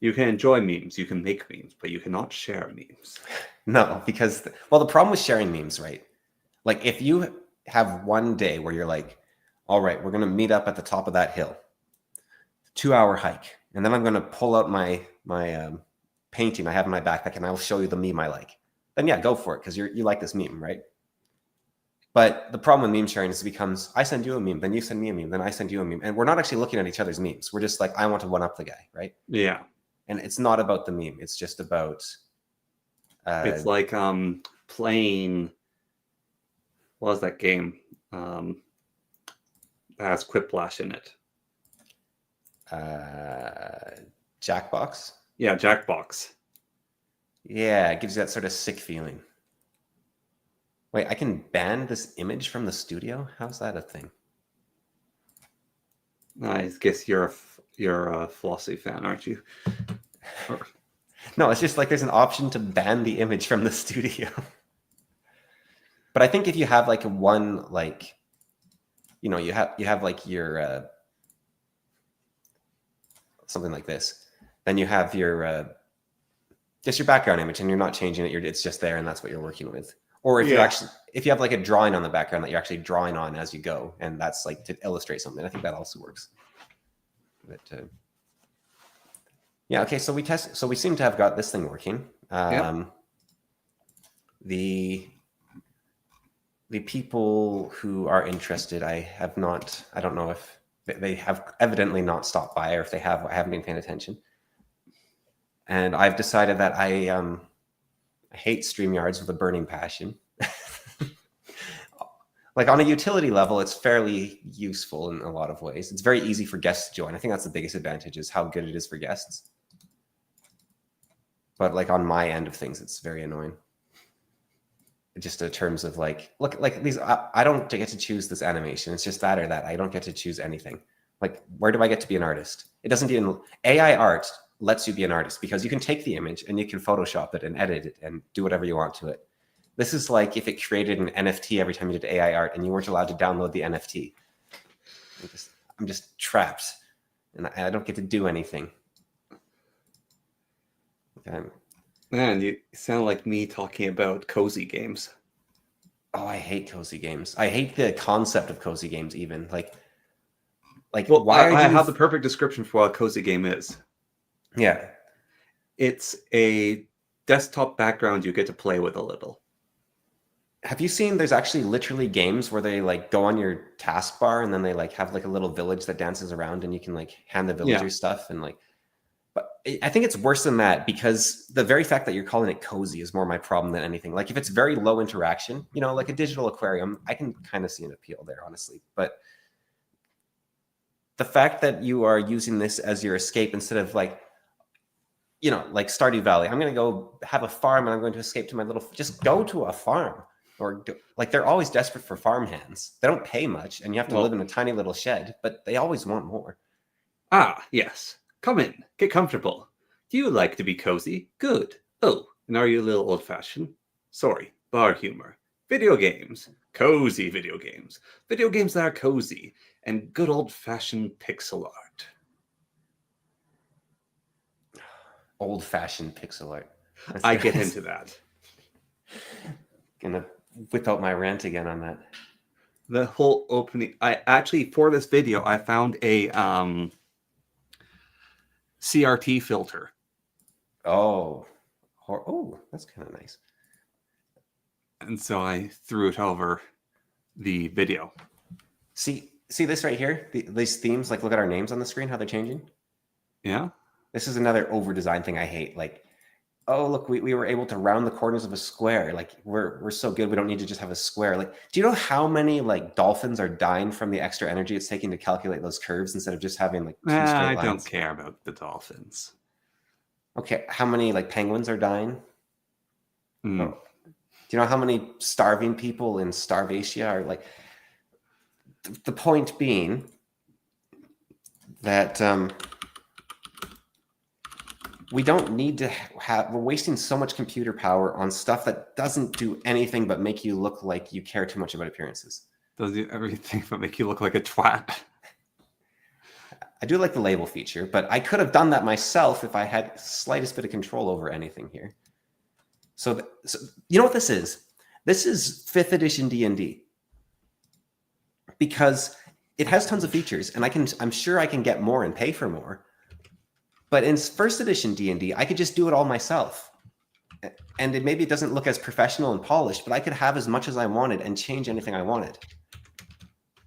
You can enjoy memes, you can make memes, but you cannot share memes. No, because, well, the problem with sharing memes, right? Like if you have one day where you're like, all right, we're going to meet up at the top of that hill, 2-hour hike. And then I'm going to pull out my painting I have in my backpack and I'll show you the meme I like. Then yeah, go for it because you like this meme, right? But the problem with meme sharing is it becomes, I send you a meme, then you send me a meme, then I send you a meme. And we're not actually looking at each other's memes. We're just like, I want to one up the guy, right? Yeah. And it's not about the meme. It's just about... it's like playing... What was that game? That has Quiplash in it. Jackbox? Yeah, Jackbox. Yeah, it gives you that sort of sick feeling. Wait, I can ban this image from the studio? How's that a thing? I guess you're a Philosophy fan, aren't you? No, it's just like there's an option to ban the image from the studio. But I think if you have like one, like, you know, you have like your something like this, then you have your just your background image, and you're not changing it. It's just there, and that's what you're working with. Or if you have like a drawing on the background that you're actually drawing on as you go, and that's like to illustrate something. I think that also works. But yeah, okay. So we seem to have got this thing working. The people who are interested, I don't know if they have evidently not stopped by, or if they have, I haven't been paying attention. And I've decided that I hate StreamYards with a burning passion. Like on a utility level, it's fairly useful in a lot of ways. It's very easy for guests to join. I think that's the biggest advantage, is how good it is for guests. But like on my end of things, it's very annoying. Just in terms of like, look, like these, I don't get to choose this animation. It's just that or that. I don't get to choose anything. Like, where do I get to be an artist? It doesn't even, AI art lets you be an artist because you can take the image and you can Photoshop it and edit it and do whatever you want to it. This is like if it created an NFT every time you did AI art and you weren't allowed to download the NFT. I'm just trapped and I don't get to do anything. Okay. Man, you sound like me talking about cozy games. Oh, I hate cozy games. I hate the concept of cozy games even. Like well, why I have the perfect description for what a cozy game is. Yeah. It's a desktop background you get to play with a little. Have you seen, there's actually literally games where they like go on your taskbar and then they like have like a little village that dances around and you can like hand the villagers stuff and like, but I think it's worse than that because the very fact that you're calling it cozy is more my problem than anything. Like if it's very low interaction, you know, like a digital aquarium, I can kind of see an appeal there, honestly. But the fact that you are using this as your escape instead of like, you know, like Stardew Valley, I'm going to go have a farm and I'm going to escape to my little, just go to a farm. Or like they're always desperate for farm hands. They don't pay much and you have to live in a tiny little shed, but they always want more. Ah, yes. Come in. Get comfortable. Do you like to be cozy? Good. Oh, and are you a little old-fashioned? Sorry, bar humor. Video games. Cozy video games. Video games that are cozy. And good old-fashioned pixel art. Old-fashioned pixel art. I get into that. Gonna whip out my rant again on that. The whole opening. I actually, for this video, I found a CRT filter. Oh, that's kind of nice. And so I threw it over the video. See this right here? These themes, like look at our names on the screen, how they're changing. Yeah. This is another over-design thing I hate. Like oh, look, we were able to round the corners of a square. Like we're so good, we don't need to just have a square. Like, do you know how many like dolphins are dying from the extra energy it's taking to calculate those curves instead of just having like two straight I lines? don't care about the dolphins. Okay, how many like penguins are dying? Mm. Oh, do you know how many starving people in Starvatia are like? The point being that we don't need to have, we're wasting so much computer power on stuff that doesn't do anything but make you look like you care too much about appearances. Does everything but make you look like a twat? I do like the label feature, but I could have done that myself if I had the slightest bit of control over anything here. So you know what this is? This is 5th edition D&D. Because it has tons of features, and I'm sure I can get more and pay for more. But in 1st edition D&D, I could just do it all myself. And maybe it doesn't look as professional and polished, but I could have as much as I wanted and change anything I wanted.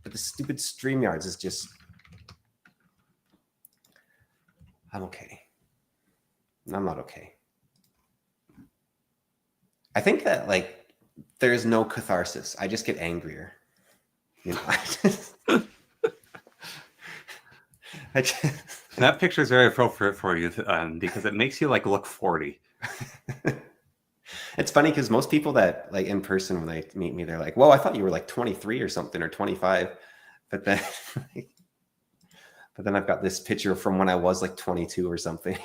But the stupid StreamYards is just... I'm okay. I'm not okay. I think that, like, there's no catharsis. I just get angrier. You know, That picture is very appropriate for you because it makes you like look 40. It's funny because most people that like in person when they meet me, they're like, "Whoa, I thought you were like 23 or something or 25," but then I've got this picture from when I was like 22 or something,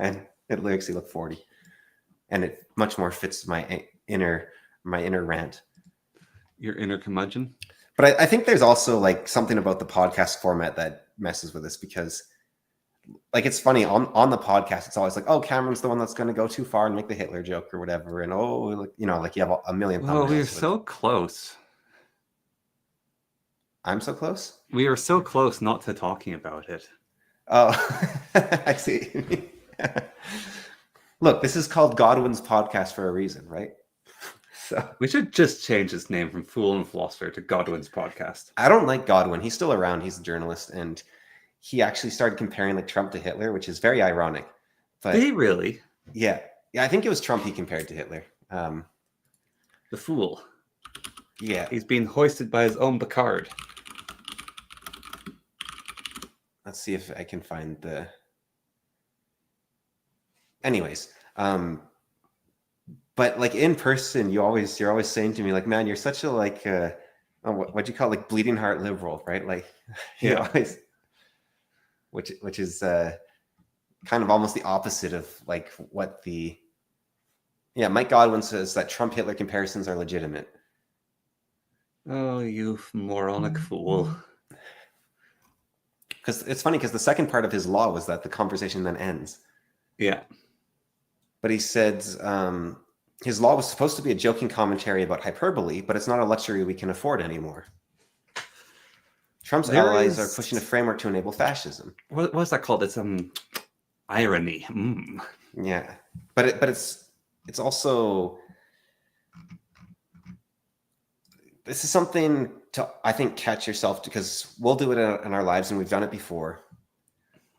and it makes you look 40, and it much more fits my inner rant. Your inner curmudgeon. But I think there's also like something about the podcast format that messes with this because, like, it's funny on the podcast, it's always like, oh, Cameron's the one that's going to go too far and make the Hitler joke or whatever, and oh, you know, like you have a million thumbnails. Oh, we're so close. I'm so close. We are so close not to talking about it. Oh, I see. Look, this is called Godwin's podcast for a reason, right? So we should just change his name from Fool and Philosopher to Godwin's podcast. I don't like Godwin. He's still around. He's a journalist, and he actually started comparing like Trump to Hitler, which is very ironic. But did he really? Yeah. I think it was Trump he compared to Hitler. The fool. Yeah. He's being hoisted by his own Picard. Let's see if I can find the... Anyways, but like in person, you're always saying to me like, man, you're such a like, what'd you call it? Like bleeding heart liberal, right? Like, you always, which is kind of almost the opposite of like what the... Yeah, Mike Godwin says that Trump-Hitler comparisons are legitimate. Oh, you moronic fool. Because it's funny because the second part of his law was that the conversation then ends. Yeah. But he said his law was supposed to be a joking commentary about hyperbole, but it's not a luxury we can afford anymore. Trump's allies are pushing a framework to enable fascism. What's that called? It's irony. Yeah, but it's also... This is something to, I think, catch yourself, because we'll do it in our lives and we've done it before.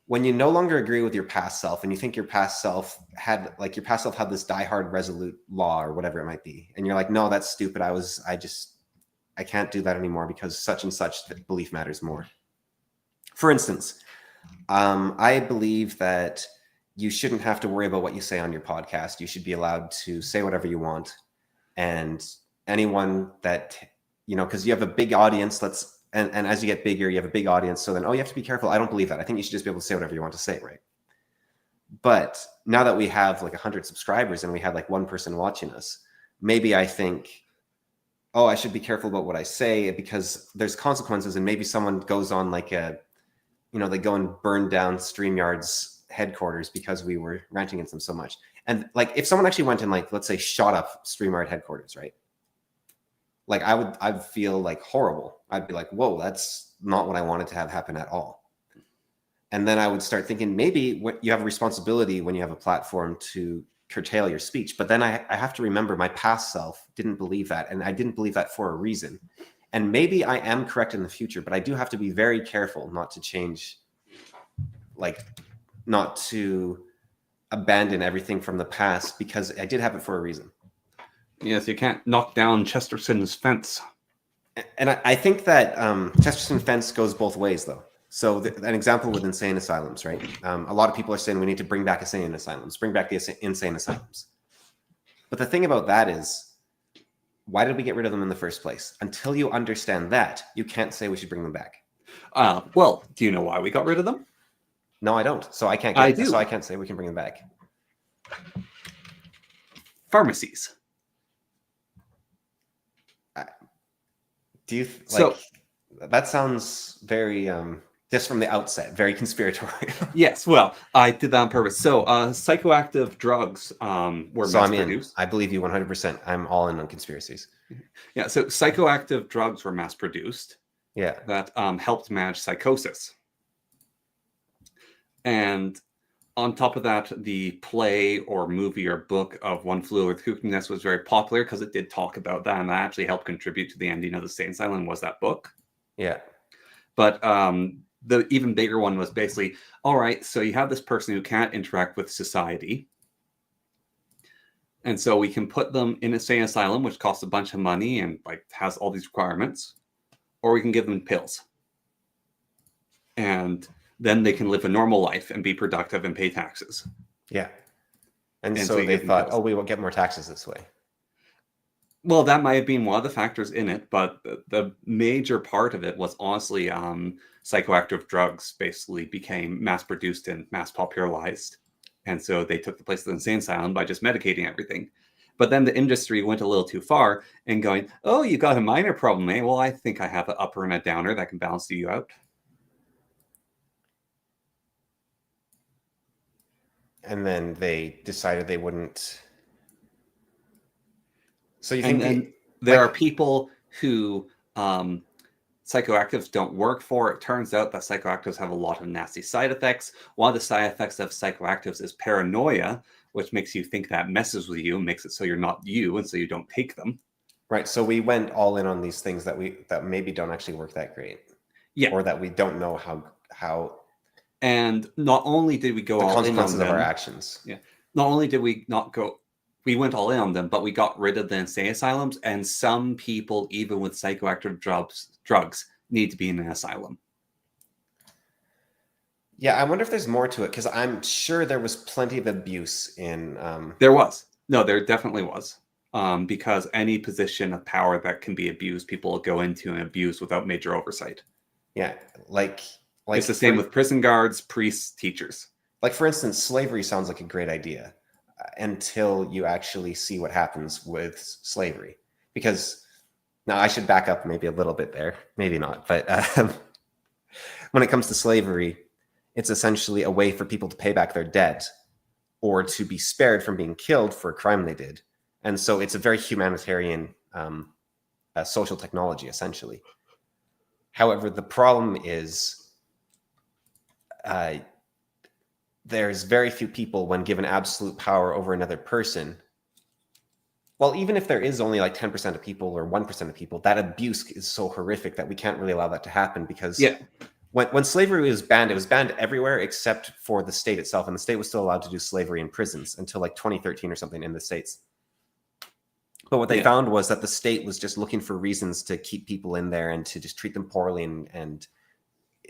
When you no longer agree with your past self and you think your past self had this diehard resolute law or whatever it might be, and you're like, no, that's stupid. I can't do that anymore because such and such belief matters more. For instance, I believe that you shouldn't have to worry about what you say on your podcast. You should be allowed to say whatever you want, and anyone that, you know, because you have a big audience, and as you get bigger, you have a big audience. So then, you have to be careful. I don't believe that. I think you should just be able to say whatever you want to say, right? But now that we have like 100 subscribers and we have like one person watching us, maybe I think, oh, I should be careful about what I say because there's consequences. And maybe someone goes on like they go and burn down StreamYard's headquarters because we were ranting against them so much. And like, if someone actually went and like, let's say, shot up StreamYard headquarters, right? Like I'd feel like horrible. I'd be like, whoa, that's not what I wanted to have happen at all. And then I would start thinking, maybe you have a responsibility when you have a platform to curtail your speech. But then I have to remember my past self didn't believe that. And I didn't believe that for a reason. And maybe I am correct in the future, but I do have to be very careful not to change, like not to abandon everything from the past because I did have it for a reason. Yes, you can't knock down Chesterton's fence. And I think that Chesterton fence goes both ways, though. So an example with insane asylums, right? A lot of people are saying we need to bring back insane asylums, bring back the insane asylums. But the thing about that is, why did we get rid of them in the first place? Until you understand that, you can't say we should bring them back. Well, do you know why we got rid of them? No, I don't. So I can't I get. do. So I can't say we can bring them back. Pharmacies. Do you like? So, that sounds very just from the outset, very conspiratorial. yes, well, I did that on purpose. So, psychoactive drugs were So mass I'm in. produced. I believe you 100%. I'm all in on conspiracies. Yeah, so psychoactive drugs were mass produced Yeah. that helped manage psychosis. And on top of that, the play or movie or book of One Flew Over the Cuckoo's Nest was very popular because it did talk about that, and that actually helped contribute to the ending of the Insane Asylum was that book. Yeah. But the even bigger one was basically, all right, so you have this person who can't interact with society. And so we can put them in a insane asylum, which costs a bunch of money and like has all these requirements, or we can give them pills. And then they can live a normal life and be productive and pay taxes. Yeah. And And so so they thought, pills. oh, we will get more taxes this way. Well, that might have been one of the factors in it, but the major part of it was honestly psychoactive drugs basically became mass produced and mass popularized. And so they took the place of the insane asylum by just medicating everything. But then the industry went a little too far and going, oh, you got a minor problem, eh? Well, I think I have an upper and a downer that can balance you out. And then they decided they wouldn't. So you And think then there are people who psychoactives don't work for. It turns out that psychoactives have a lot of nasty side effects. One of the side effects of psychoactives is paranoia, which makes you think that messes with you, makes it so you're not you, and so you don't take them. right? So we went all in on these things that maybe don't actually work that great, Yeah, or that we don't know how and not only did we go the all in on consequences of our them, actions. yeah, not only did we not go, we went all in on them, but we got rid of the insane asylums. And some people, even with psychoactive drugs, need to be in an asylum. Yeah, I wonder if there's more to it because I'm sure there was plenty of abuse in. There was. No, there definitely was. Because any position of power that can be abused, people will go into and abuse without major oversight. Yeah, like It's the same with prison guards, priests, teachers. Like, for instance, slavery sounds like a great idea until you actually see what happens with slavery. Because now I should back up maybe a little bit there, maybe not, but when it comes to slavery, it's essentially a way for people to pay back their debt or to be spared from being killed for a crime they did. And so it's a very humanitarian social technology, essentially. However, the problem is there's very few people, when given absolute power over another person, well, even if there is only like 10% of people or 1% of people, that abuse is so horrific that we can't really allow that to happen because when slavery was banned, it was banned everywhere except for the state itself. And the state was still allowed to do slavery in prisons until like 2013 or something in the States. But what they found was that the state was just looking for reasons to keep people in there and to just treat them poorly, and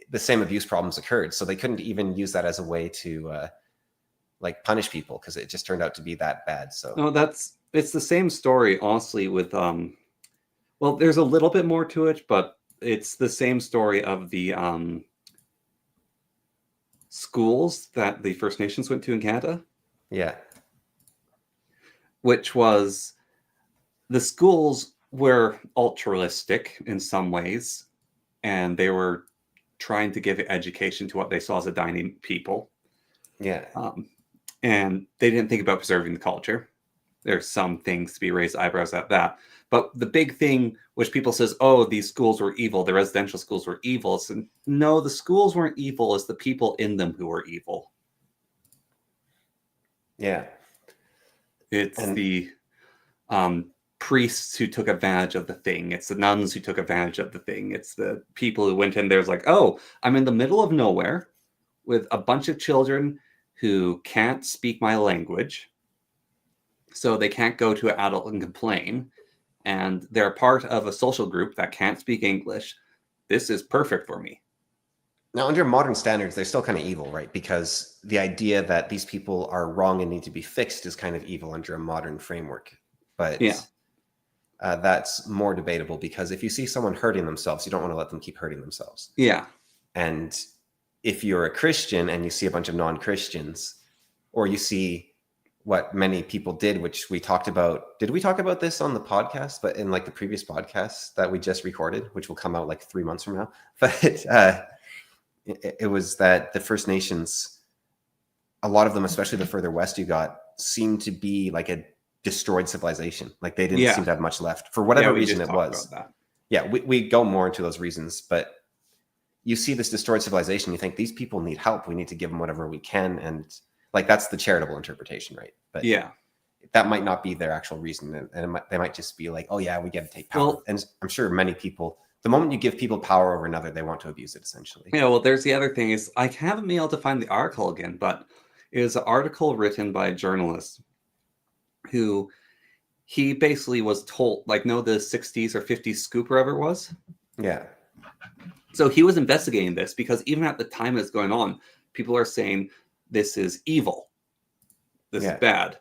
the same abuse problems occurred. So they couldn't even use that as a way to like punish people because it just turned out to be that bad. So no, it's the same story, honestly, with well, there's a little bit more to it, but it's the same story of the schools that the First Nations went to in Canada. Yeah. Which was, the schools were altruistic in some ways, and they were trying to give education to what they saw as a dying people. Yeah. And they didn't think about preserving the culture. There's some things to be raised eyebrows at that. But the big thing, which people says, oh, these schools were evil, the residential schools were evil. So, no, the schools weren't evil. It's the people in them who were evil. Yeah. It's the priests who took advantage of the thing. It's the nuns who took advantage of the thing. It's the people who went in there's like, oh, I'm in the middle of nowhere with a bunch of children who can't speak my language, so they can't go to an adult and complain, and they're part of a social group that can't speak English. This is perfect for me. Now, under modern standards, they're still kind of evil, right? Because the idea that these people are wrong and need to be fixed is kind of evil under a modern framework. But Yeah. That's more debatable, because if you see someone hurting themselves, you don't want to let them keep hurting themselves. Yeah. And if you're a Christian and you see a bunch of non-Christians, or you see what many people did, which we talked about. Did we talk about this on the podcast? But in like the previous podcast that we just recorded, which will come out like 3 months from now. But it was that the First Nations, a lot of them, especially the further west you got, seemed to be like a destroyed civilization. Like they didn't seem to have much left for whatever reason it was. Yeah, we go more into those reasons, but you see this destroyed civilization, you think these people need help. We need to give them whatever we can. And like, that's the charitable interpretation, right? But yeah, that might not be their actual reason. And they might just be like, oh yeah, we get to take power. Well, and I'm sure many people, the moment you give people power over another, they want to abuse it, essentially. Yeah, well, there's the other thing is, I haven't been able to find the article again, but it was an article written by a journalist who, he basically was told, like, no, the 60s or 50s scoop, or whatever it was. Yeah. So he was investigating this because even at the time it's going on, people are saying this is evil. This is bad.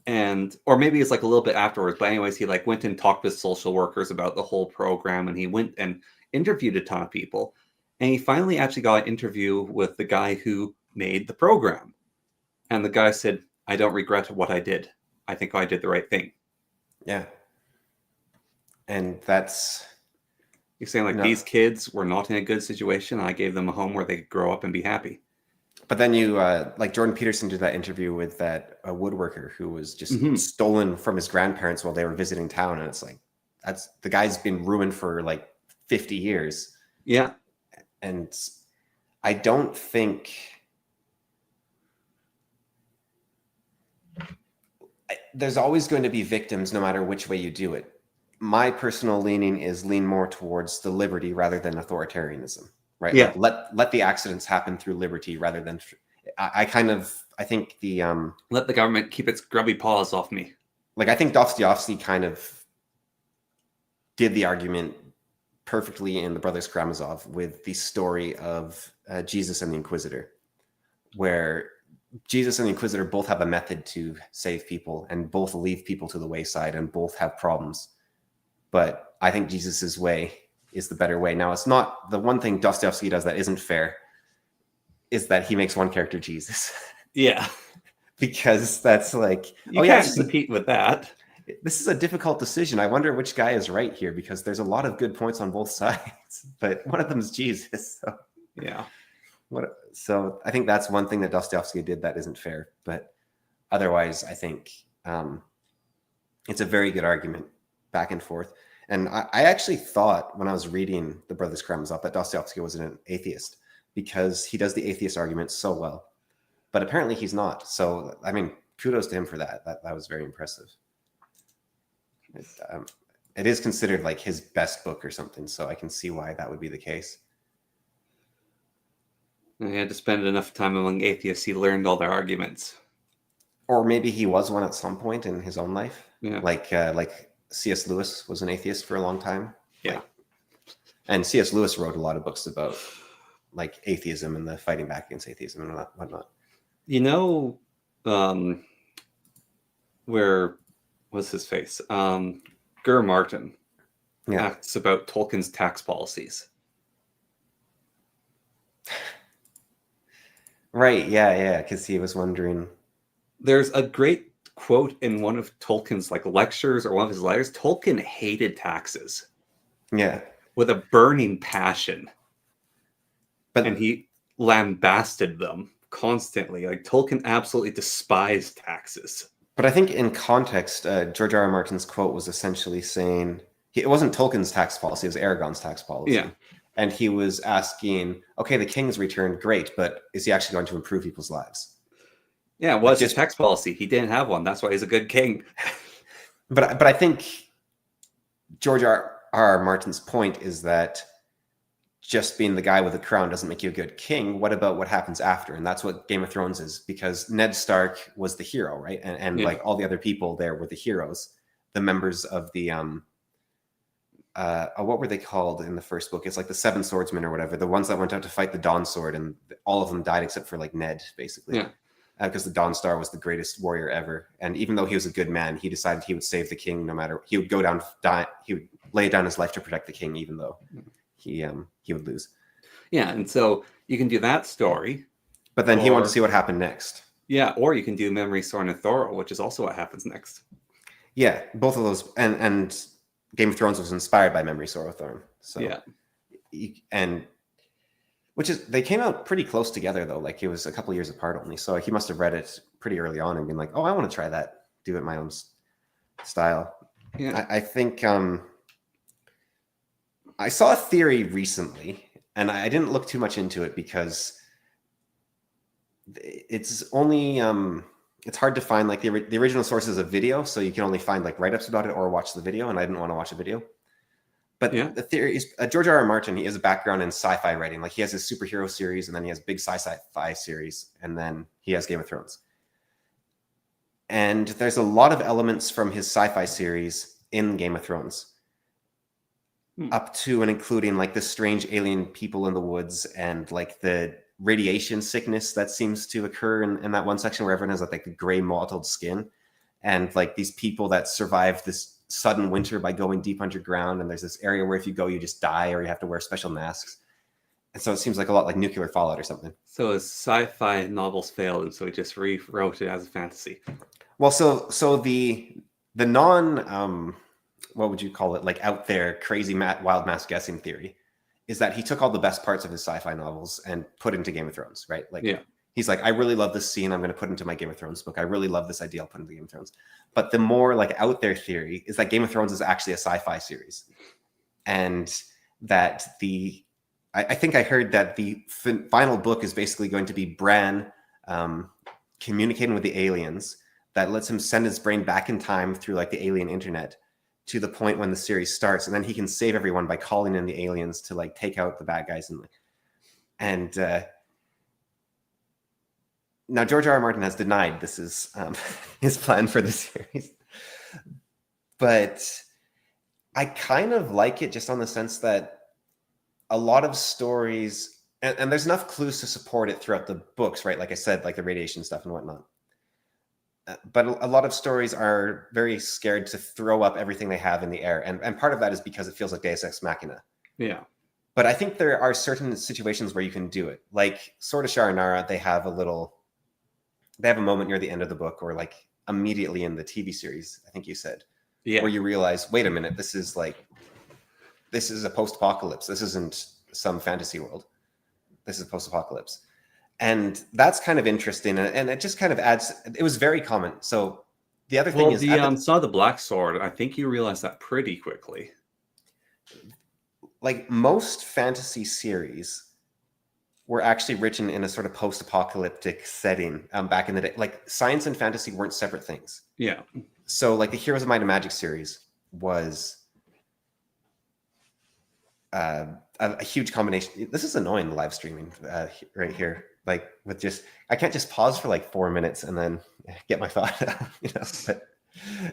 And, or maybe it's like a little bit afterwards, but anyways, he like went and talked with social workers about the whole program, and he went and interviewed a ton of people. And he finally actually got an interview with the guy who made the program. And the guy said, I don't regret what I did. I think I did the right thing. Yeah. And that's... You're saying like these kids were not in a good situation. I gave them a home where they could grow up and be happy. But then you, like Jordan Peterson did that interview with that woodworker who was just stolen from his grandparents while they were visiting town. And it's like, that's, the guy's been ruined for like 50 years. Yeah. And I don't think... There's always going to be victims no matter which way you do it. My personal leaning is lean more towards the liberty rather than authoritarianism, right? Yeah. Like let the accidents happen through liberty rather than... I think the... let the government keep its grubby paws off me. Like, I think Dostoevsky kind of did the argument perfectly in The Brothers Karamazov with the story of Jesus and the Inquisitor, where Jesus and the Inquisitor both have a method to save people and both leave people to the wayside and both have problems. But I think Jesus's way is the better way. Now, it's not... The one thing Dostoevsky does that isn't fair is that he makes one character Jesus. Yeah. Because that's like... You can't compete with that. This is a difficult decision. I wonder which guy is right here, because there's a lot of good points on both sides. But one of them is Jesus. So. Yeah. So I think that's one thing that Dostoevsky did that isn't fair. But otherwise, I think it's a very good argument back and forth. And I actually thought when I was reading The Brothers Karamazov that Dostoevsky was an atheist, because he does the atheist argument so well. But apparently he's not. So, I mean, kudos to him for that. That was very impressive. It is considered like his best book or something, so I can see why that would be the case. He had to spend enough time among atheists, he learned all their arguments. Or maybe he was one at some point in his own life. Yeah. Like C.S. Lewis was an atheist for a long time. Yeah. And C.S. Lewis wrote a lot of books about like atheism and the fighting back against atheism and whatnot. You know, where was his face? Gur Martin asks about Tolkien's tax policies. Right, yeah, because he was wondering. There's a great quote in one of Tolkien's like lectures or one of his letters. Tolkien hated taxes. Yeah. With a burning passion. And he lambasted them constantly. Like, Tolkien absolutely despised taxes. But I think in context, George R. R. Martin's quote was essentially saying, it wasn't Tolkien's tax policy, it was Aragorn's tax policy. Yeah. And he was asking, okay, the king's returned, great, but is he actually going to improve people's lives? Yeah, what's his tax policy? He didn't have one. That's why he's a good king. But I think George R. R. Martin's point is that just being the guy with the crown doesn't make you a good king. What about what happens after? And that's what Game of Thrones is, because Ned Stark was the hero, right? And like all the other people there were the heroes, the members of the what were they called in the first book? It's like the Seven Swordsmen or whatever, the ones that went out to fight the Dawn Sword, and all of them died except for like Ned, basically. Yeah. Because the Dawn Star was the greatest warrior ever, and even though he was a good man, he decided he would save the king no matter. He would go down, die. He would lay down his life to protect the king, even though he would lose. Yeah, and so you can do that story, but then he wanted to see what happened next. Yeah, or you can do Memory, Sword, and Thorough, which is also what happens next. Yeah, both of those, and Game of Thrones was inspired by Memory, Sword, and Thorn. So yeah, and which is, they came out pretty close together though. Like it was a couple years apart only. So he must have read it pretty early on and been like, oh, I want to try that, do it my own style. Yeah. I think I saw a theory recently, and I didn't look too much into it because it's only it's hard to find like the original sources of video, so you can only find like write-ups about it or watch the video, and I didn't want to watch a video. But the theory is George R.R. Martin, he has a background in sci-fi writing. Like he has his superhero series, and then he has big sci-fi series, and then he has Game of Thrones. And there's a lot of elements from his sci-fi series in Game of Thrones. Up to and including like the strange alien people in the woods and like the radiation sickness that seems to occur in that one section where everyone has like the gray mottled skin, and like these people that survive this sudden winter by going deep underground, and there's this area where if you go you just die or you have to wear special masks, and so it seems like a lot like nuclear fallout or something. So his sci-fi novels failed, and so he just rewrote it as a fantasy. Well, so the non what would you call it, like out there crazy wild mass guessing theory is that he took all the best parts of his sci-fi novels and put into Game of Thrones, right? Like he's like, I really love this scene, I'm going to put into my Game of Thrones book. I really love this idea, I'll put into Game of Thrones. But the more like out there theory is that Game of Thrones is actually a sci-fi series, and that I think I heard that the final book is basically going to be Bran communicating with the aliens that lets him send his brain back in time through like the alien internet to the point when the series starts, and then he can save everyone by calling in the aliens to like take out the bad guys. And now George R.R. Martin has denied this is his plan for the series, but I kind of like it just on the sense that a lot of stories, and there's enough clues to support it throughout the books, right? Like I said, like the radiation stuff and whatnot. But a lot of stories are very scared to throw up everything they have in the air. And part of that is because it feels like Deus Ex Machina. Yeah. But I think there are certain situations where you can do it. Like Sword of Sharanara, they have a moment near the end of the book, or like immediately in the TV series, I think you said, where you realize, wait a minute, this is a post-apocalypse. This isn't some fantasy world. This is post-apocalypse. And that's kind of interesting, and it just kind of adds. It was very common. So the other thing is, saw the Black Sword. I think you realized that pretty quickly. Like most fantasy series were actually written in a sort of post-apocalyptic setting back in the day. Like science and fantasy weren't separate things. Yeah. So like the Heroes of Might and Magic series was a huge combination. This is annoying, live streaming right here. Like with just, I can't just pause for like 4 minutes and then get my thought out, you know.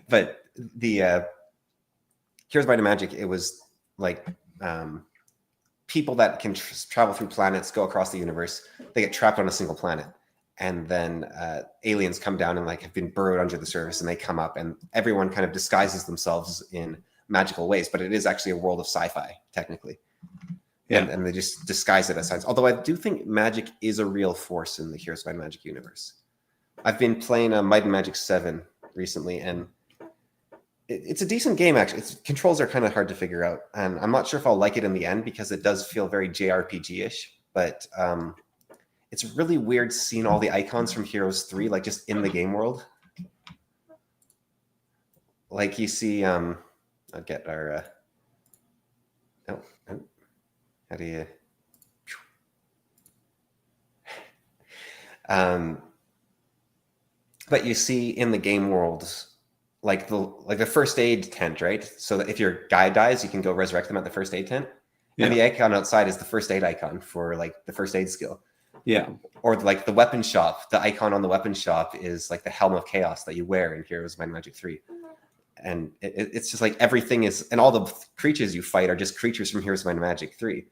But the Heroes of Might and Magic, it was like people that can travel through planets, go across the universe. They get trapped on a single planet, and then aliens come down and like have been burrowed under the surface, and they come up, and everyone kind of disguises themselves in magical ways. But it is actually a world of sci-fi, technically. Yeah. And they just disguise it as science. Although I do think magic is a real force in the Heroes of Might and Magic universe. I've been playing Might and Magic 7 recently, and it's a decent game, actually. Its controls are kind of hard to figure out, and I'm not sure if I'll like it in the end because it does feel very JRPG-ish, but it's really weird seeing all the icons from Heroes 3, like just in the game world. Like you see, I'll get our... How do you... but you see in the game world, like the first aid tent, right? So that if your guy dies, you can go resurrect them at the first aid tent. And Yeah. the icon outside is the first aid icon for like the first aid skill. Yeah. Or like the weapon shop, the icon on the weapon shop is like the Helm of Chaos that you wear in Heroes of Might and Magic 3. And it's just like everything is, and all the creatures you fight are just creatures from Heroes of Might and Magic 3.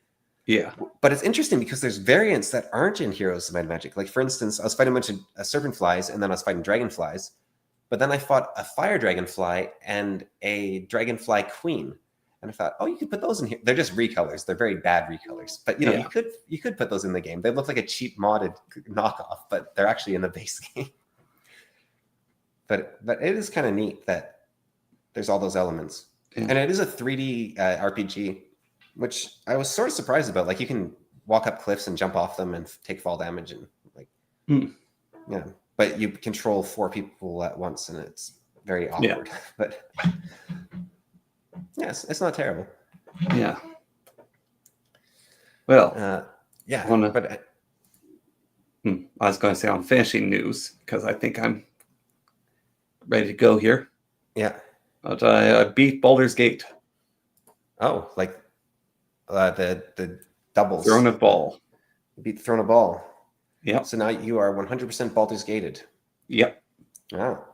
Yeah. But it's interesting because there's variants that aren't in Heroes of Might and Magic. Like, for instance, I was fighting a bunch of serpent flies, and then I was fighting dragonflies. But then I fought a fire dragonfly and a dragonfly queen. And I thought, oh, you could put those in here. They're just recolors. They're very bad recolors. But you know, Yeah. you could put those in the game. They look like a cheap modded knockoff, but they're actually in the base game. But it is kind of neat that there's all those elements. Yeah. And it is a 3D RPG, which I was sort of surprised about. Like, you can walk up cliffs and jump off them and take fall damage, and like, yeah. But you control 4 people at once, and it's very awkward. Yeah. But yes, it's not terrible. Yeah. Well, yeah. But I was going to say on finishing news, because I think I'm ready to go here. Yeah. But I beat Baldur's Gate. Oh, like the doubles. Throne of Ball. You beat Throne of Ball. Yep. So now you are 100% Baldur's Gated. Yep. Wow.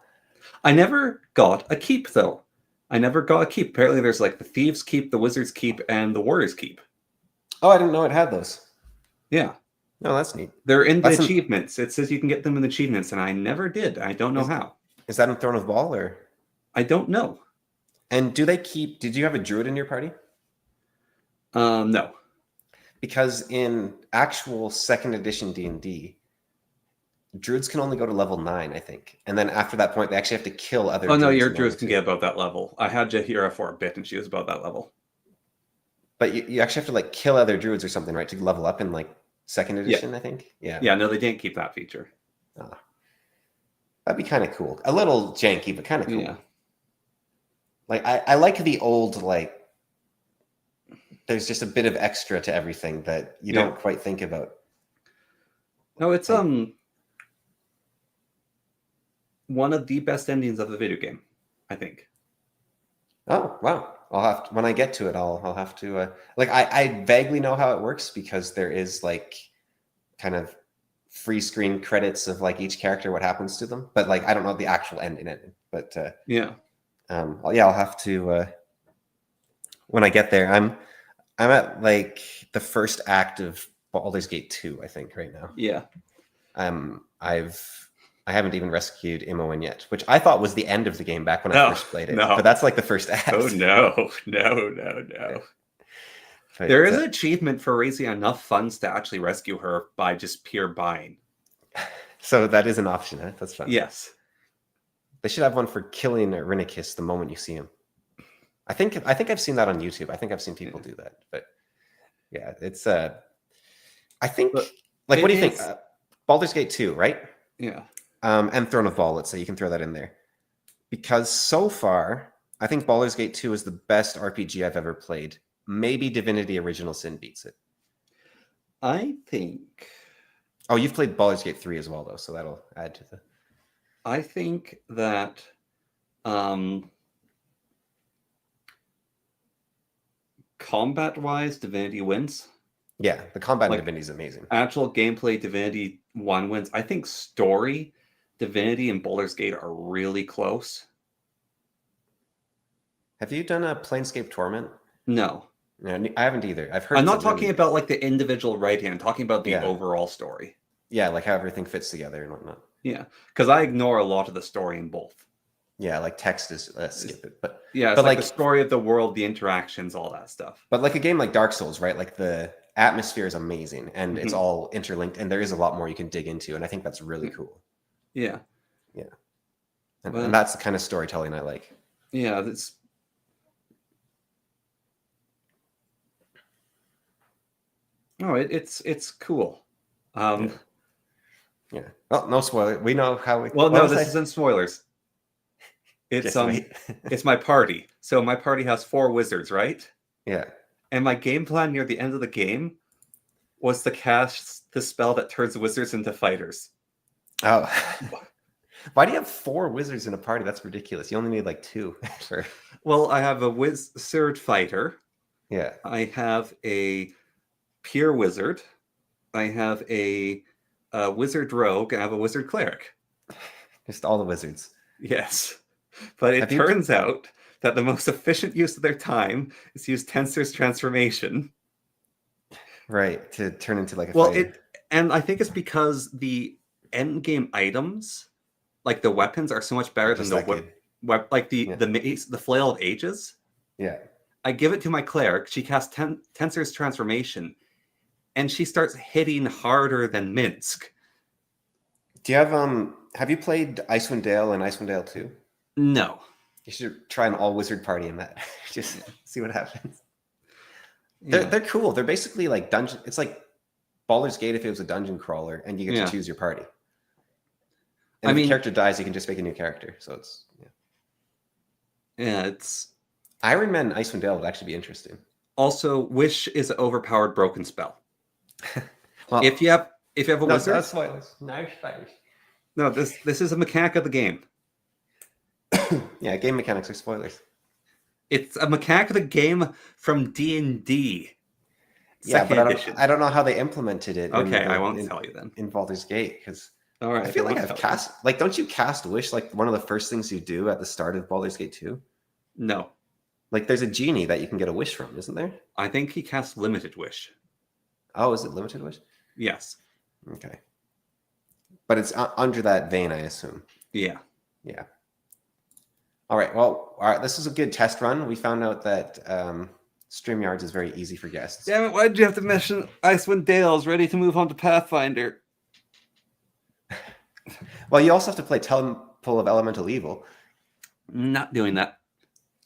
I never got a keep, though. I never got a keep. Apparently there's like the Thieves' Keep, the Wizard's Keep, and the Warrior's Keep. Oh, I didn't know it had those. Yeah. No, that's neat. They're in the achievements. It says you can get them in the achievements, and I never did. I don't know how. Is that in Throne of Ball, or? I don't know. And did you have a druid in your party? No. Because in actual 2nd edition D&D, druids can only go to level 9, I think. And then after that point, they actually have to kill other druids. Oh, no, your druids can get above that level. I had Jahira for a bit, and she was above that level. But you actually have to like kill other druids or something, right? To level up in like 2nd edition, I think. Yeah. Yeah, no, they didn't keep that feature. That'd be kind of cool. A little janky, but kind of cool. Yeah. Like, I like the old, like, there's just a bit of extra to everything that you don't quite think about. No, it's one of the best endings of the video game, I think. Oh, wow. I'll have to, when I get to it, I'll have to like, I vaguely know how it works because there is like kind of free screen credits of like each character, what happens to them, but like I don't know the actual ending. But I'll have to when I get there. I'm at like the first act of Baldur's Gate 2, I think, right now. Yeah. I haven't even rescued Imoen yet, which I thought was the end of the game back when I first played it. No. But that's like the first act. Oh, no. But, there is an achievement for raising enough funds to actually rescue her by just pure buying. So that is an option, huh? That's fun. Yes. They should have one for killing Rinikus the moment you see him. I think I've seen that on YouTube. I think I've seen people do that. But yeah, it's I think like, what do you think? Baldur's Gate 2, right? Yeah. And Throne of Ball, let's say you can throw that in there. Because so far, I think Baldur's Gate 2 is the best RPG I've ever played. Maybe Divinity Original Sin beats it. I think. Oh, you've played Baldur's Gate 3 as well, though, so that'll add to the. I think that combat-wise, Divinity wins. Yeah, the combat in Divinity is amazing. Actual gameplay, Divinity 1 wins. I think story, Divinity and Baldur's Gate are really close. Have you done a Planescape Torment? No. No, I haven't either. I've heard. I'm not talking about like the individual writing. I'm talking about the overall story. Yeah, like how everything fits together and whatnot. Yeah, because I ignore a lot of the story in both. Yeah, like text is skip it, but yeah, it's like the story of the world, the interactions, all that stuff. But like a game like Dark Souls, right? Like the atmosphere is amazing, and it's all interlinked, and there is a lot more you can dig into, and I think that's really cool. Yeah, and that's the kind of storytelling I like. Yeah, that's. No, it's cool. Yeah. Well, no spoiler. We know how we. Well, no, this isn't spoilers. It's it's my party. So my party has 4 wizards, right? Yeah. And my game plan near the end of the game was to cast the spell that turns wizards into fighters. Oh. Why do you have 4 wizards in a party? That's ridiculous. You only need like 2. Well, I have a wizard fighter, Yeah. I have a pure wizard. I have a wizard rogue, and I have a wizard cleric. Just all the wizards. Yes. But it Have you? turns out that the most efficient use of their time is to use Tensor's transformation. Right, to turn into like a Well, fighter. and I think it's because the end game items, like the weapons, are so much better than Just the that good. like Yeah. the mace, the flail of ages. Yeah. I give it to my cleric. She casts Tensor's transformation, and she starts hitting harder than Minsk. Do you have you played Icewind Dale and Icewind Dale 2? No. You should try an all wizard party in that. Just see what happens. Yeah. They're cool. They're basically like dungeon. It's like Baldur's Gate if it was a dungeon crawler, and you get to choose your party. And if the character dies, you can just make a new character. So it's it's Iron Man Icewind Dale would actually be interesting. Also, Wish is an overpowered broken spell. Well, if you have a wizard, that's spoilers. No spoilers. No, this is a mechanic of the game. Yeah, game mechanics are spoilers. It's a mechanic of the game from D&D. Yeah, but I don't know how they implemented it. Okay, I won't tell you then. In Baldur's Gate, because all right, I feel like I've cast don't you cast Wish like one of the first things you do at the start of Baldur's Gate 2? No. Like there's a genie that you can get a wish from, isn't there? I think he casts limited wish. Oh, is it limited wish? Yes. Okay. But it's under that vein, I assume. Yeah. Yeah. All right. Well, all right. This is a good test run. We found out that StreamYards is very easy for guests. Damn it! Why did you have to mention Icewind Dale's ready to move on to Pathfinder? Well, you also have to play Temple of Elemental Evil. Not doing that.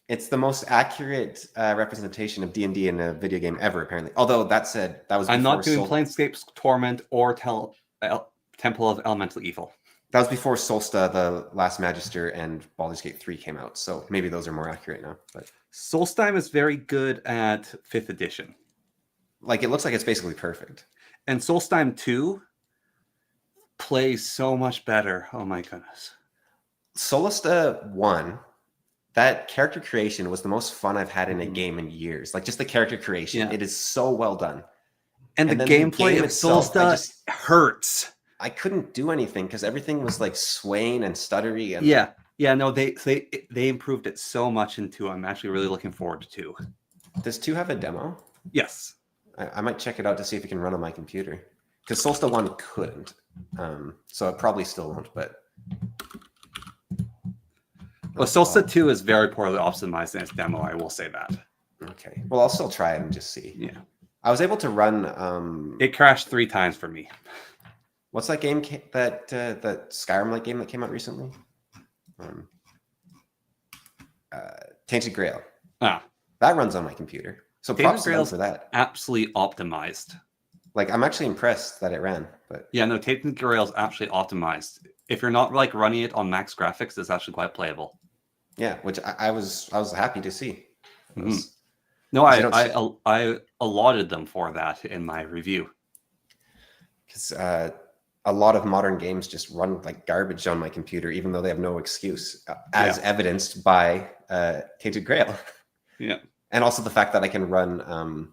It's the most accurate representation of D&D in a video game ever, apparently. Although that said, that was before I'm not doing Planescape's Torment or Temple of Elemental Evil. That was before Solsta, the Last Magister, and Baldur's Gate 3 came out. So maybe those are more accurate now. But Solstheim is very good at 5th edition. Like, it looks like it's basically perfect. And Solstheim 2 plays so much better. Oh my goodness. Solasta 1, that character creation was the most fun I've had in a game in years. Like, just the character creation. Yeah. It is so well done. And the gameplay of Solsta hurts. I couldn't do anything because everything was like swaying and stuttery. And yeah. No, they improved it so much in 2. I'm actually really looking forward to 2. Does 2 have a demo? Yes. I might check it out to see if it can run on my computer. Because Solsta 1 couldn't. So it probably still won't, but... Well, Solsta 2 is very poorly optimized in its demo, I will say that. Okay. Well, I'll still try it and just see. Yeah. I was able to run... It crashed 3 times for me. What's that game, that Skyrim-like game that came out recently? Tainted Grail. Ah. That runs on my computer. So props to them for that. Absolutely optimized. Like, I'm actually impressed that it ran. But yeah, no, Tainted Grail is actually optimized. If you're not like running it on max graphics, it's actually quite playable. Yeah, which I was happy to see. Mm-hmm. No, I allotted them for that in my review. Because a lot of modern games just run like garbage on my computer, even though they have no excuse, as evidenced by Tainted Grail. Yeah. And also the fact that I can run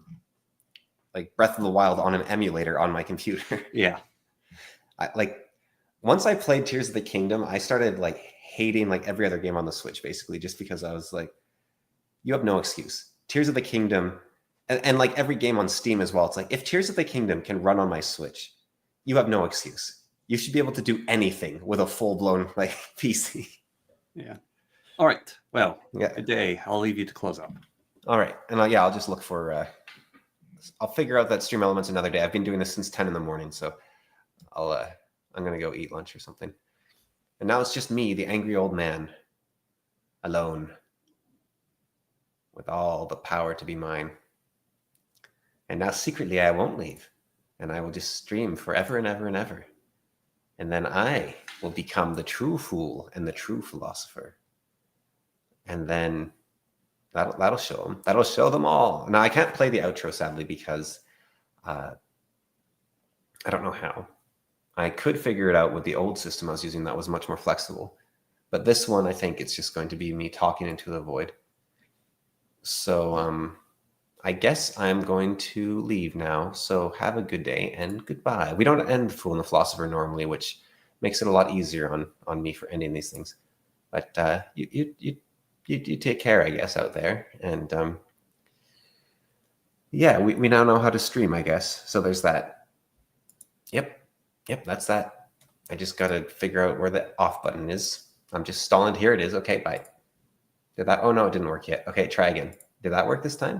like Breath of the Wild on an emulator on my computer. Yeah. Once I played Tears of the Kingdom, I started like hating like every other game on the Switch, basically, just because I was like, you have no excuse. Tears of the Kingdom, and like every game on Steam as well. It's like, if Tears of the Kingdom can run on my Switch, you have no excuse. You should be able to do anything with a full-blown like PC. Yeah. All right. Well, good day. I'll leave you to close up. All right. And I'll just look for, I'll figure out that Stream Elements another day. I've been doing this since 10 in the morning, so I'm going to go eat lunch or something. And now it's just me, the angry old man, alone, with all the power to be mine. And now secretly I won't leave, and I will just stream forever and ever and ever. And then I will become the true fool and the true philosopher. And then that'll show them. That'll show them all. Now, I can't play the outro, sadly, because I don't know how. I could figure it out with the old system I was using that was much more flexible. But this one, I think it's just going to be me talking into the void. So I guess I'm going to leave now. So have a good day and goodbye. We don't end Fool and the Philosopher normally, which makes it a lot easier on me for ending these things. But you take care, I guess, out there. And yeah, we now know how to stream, I guess. So there's that. Yep, that's that. I just got to figure out where the off button is. I'm just stalling. Here it is. Okay, bye. Did that? Oh, no, it didn't work yet. Okay, try again. Did that work this time?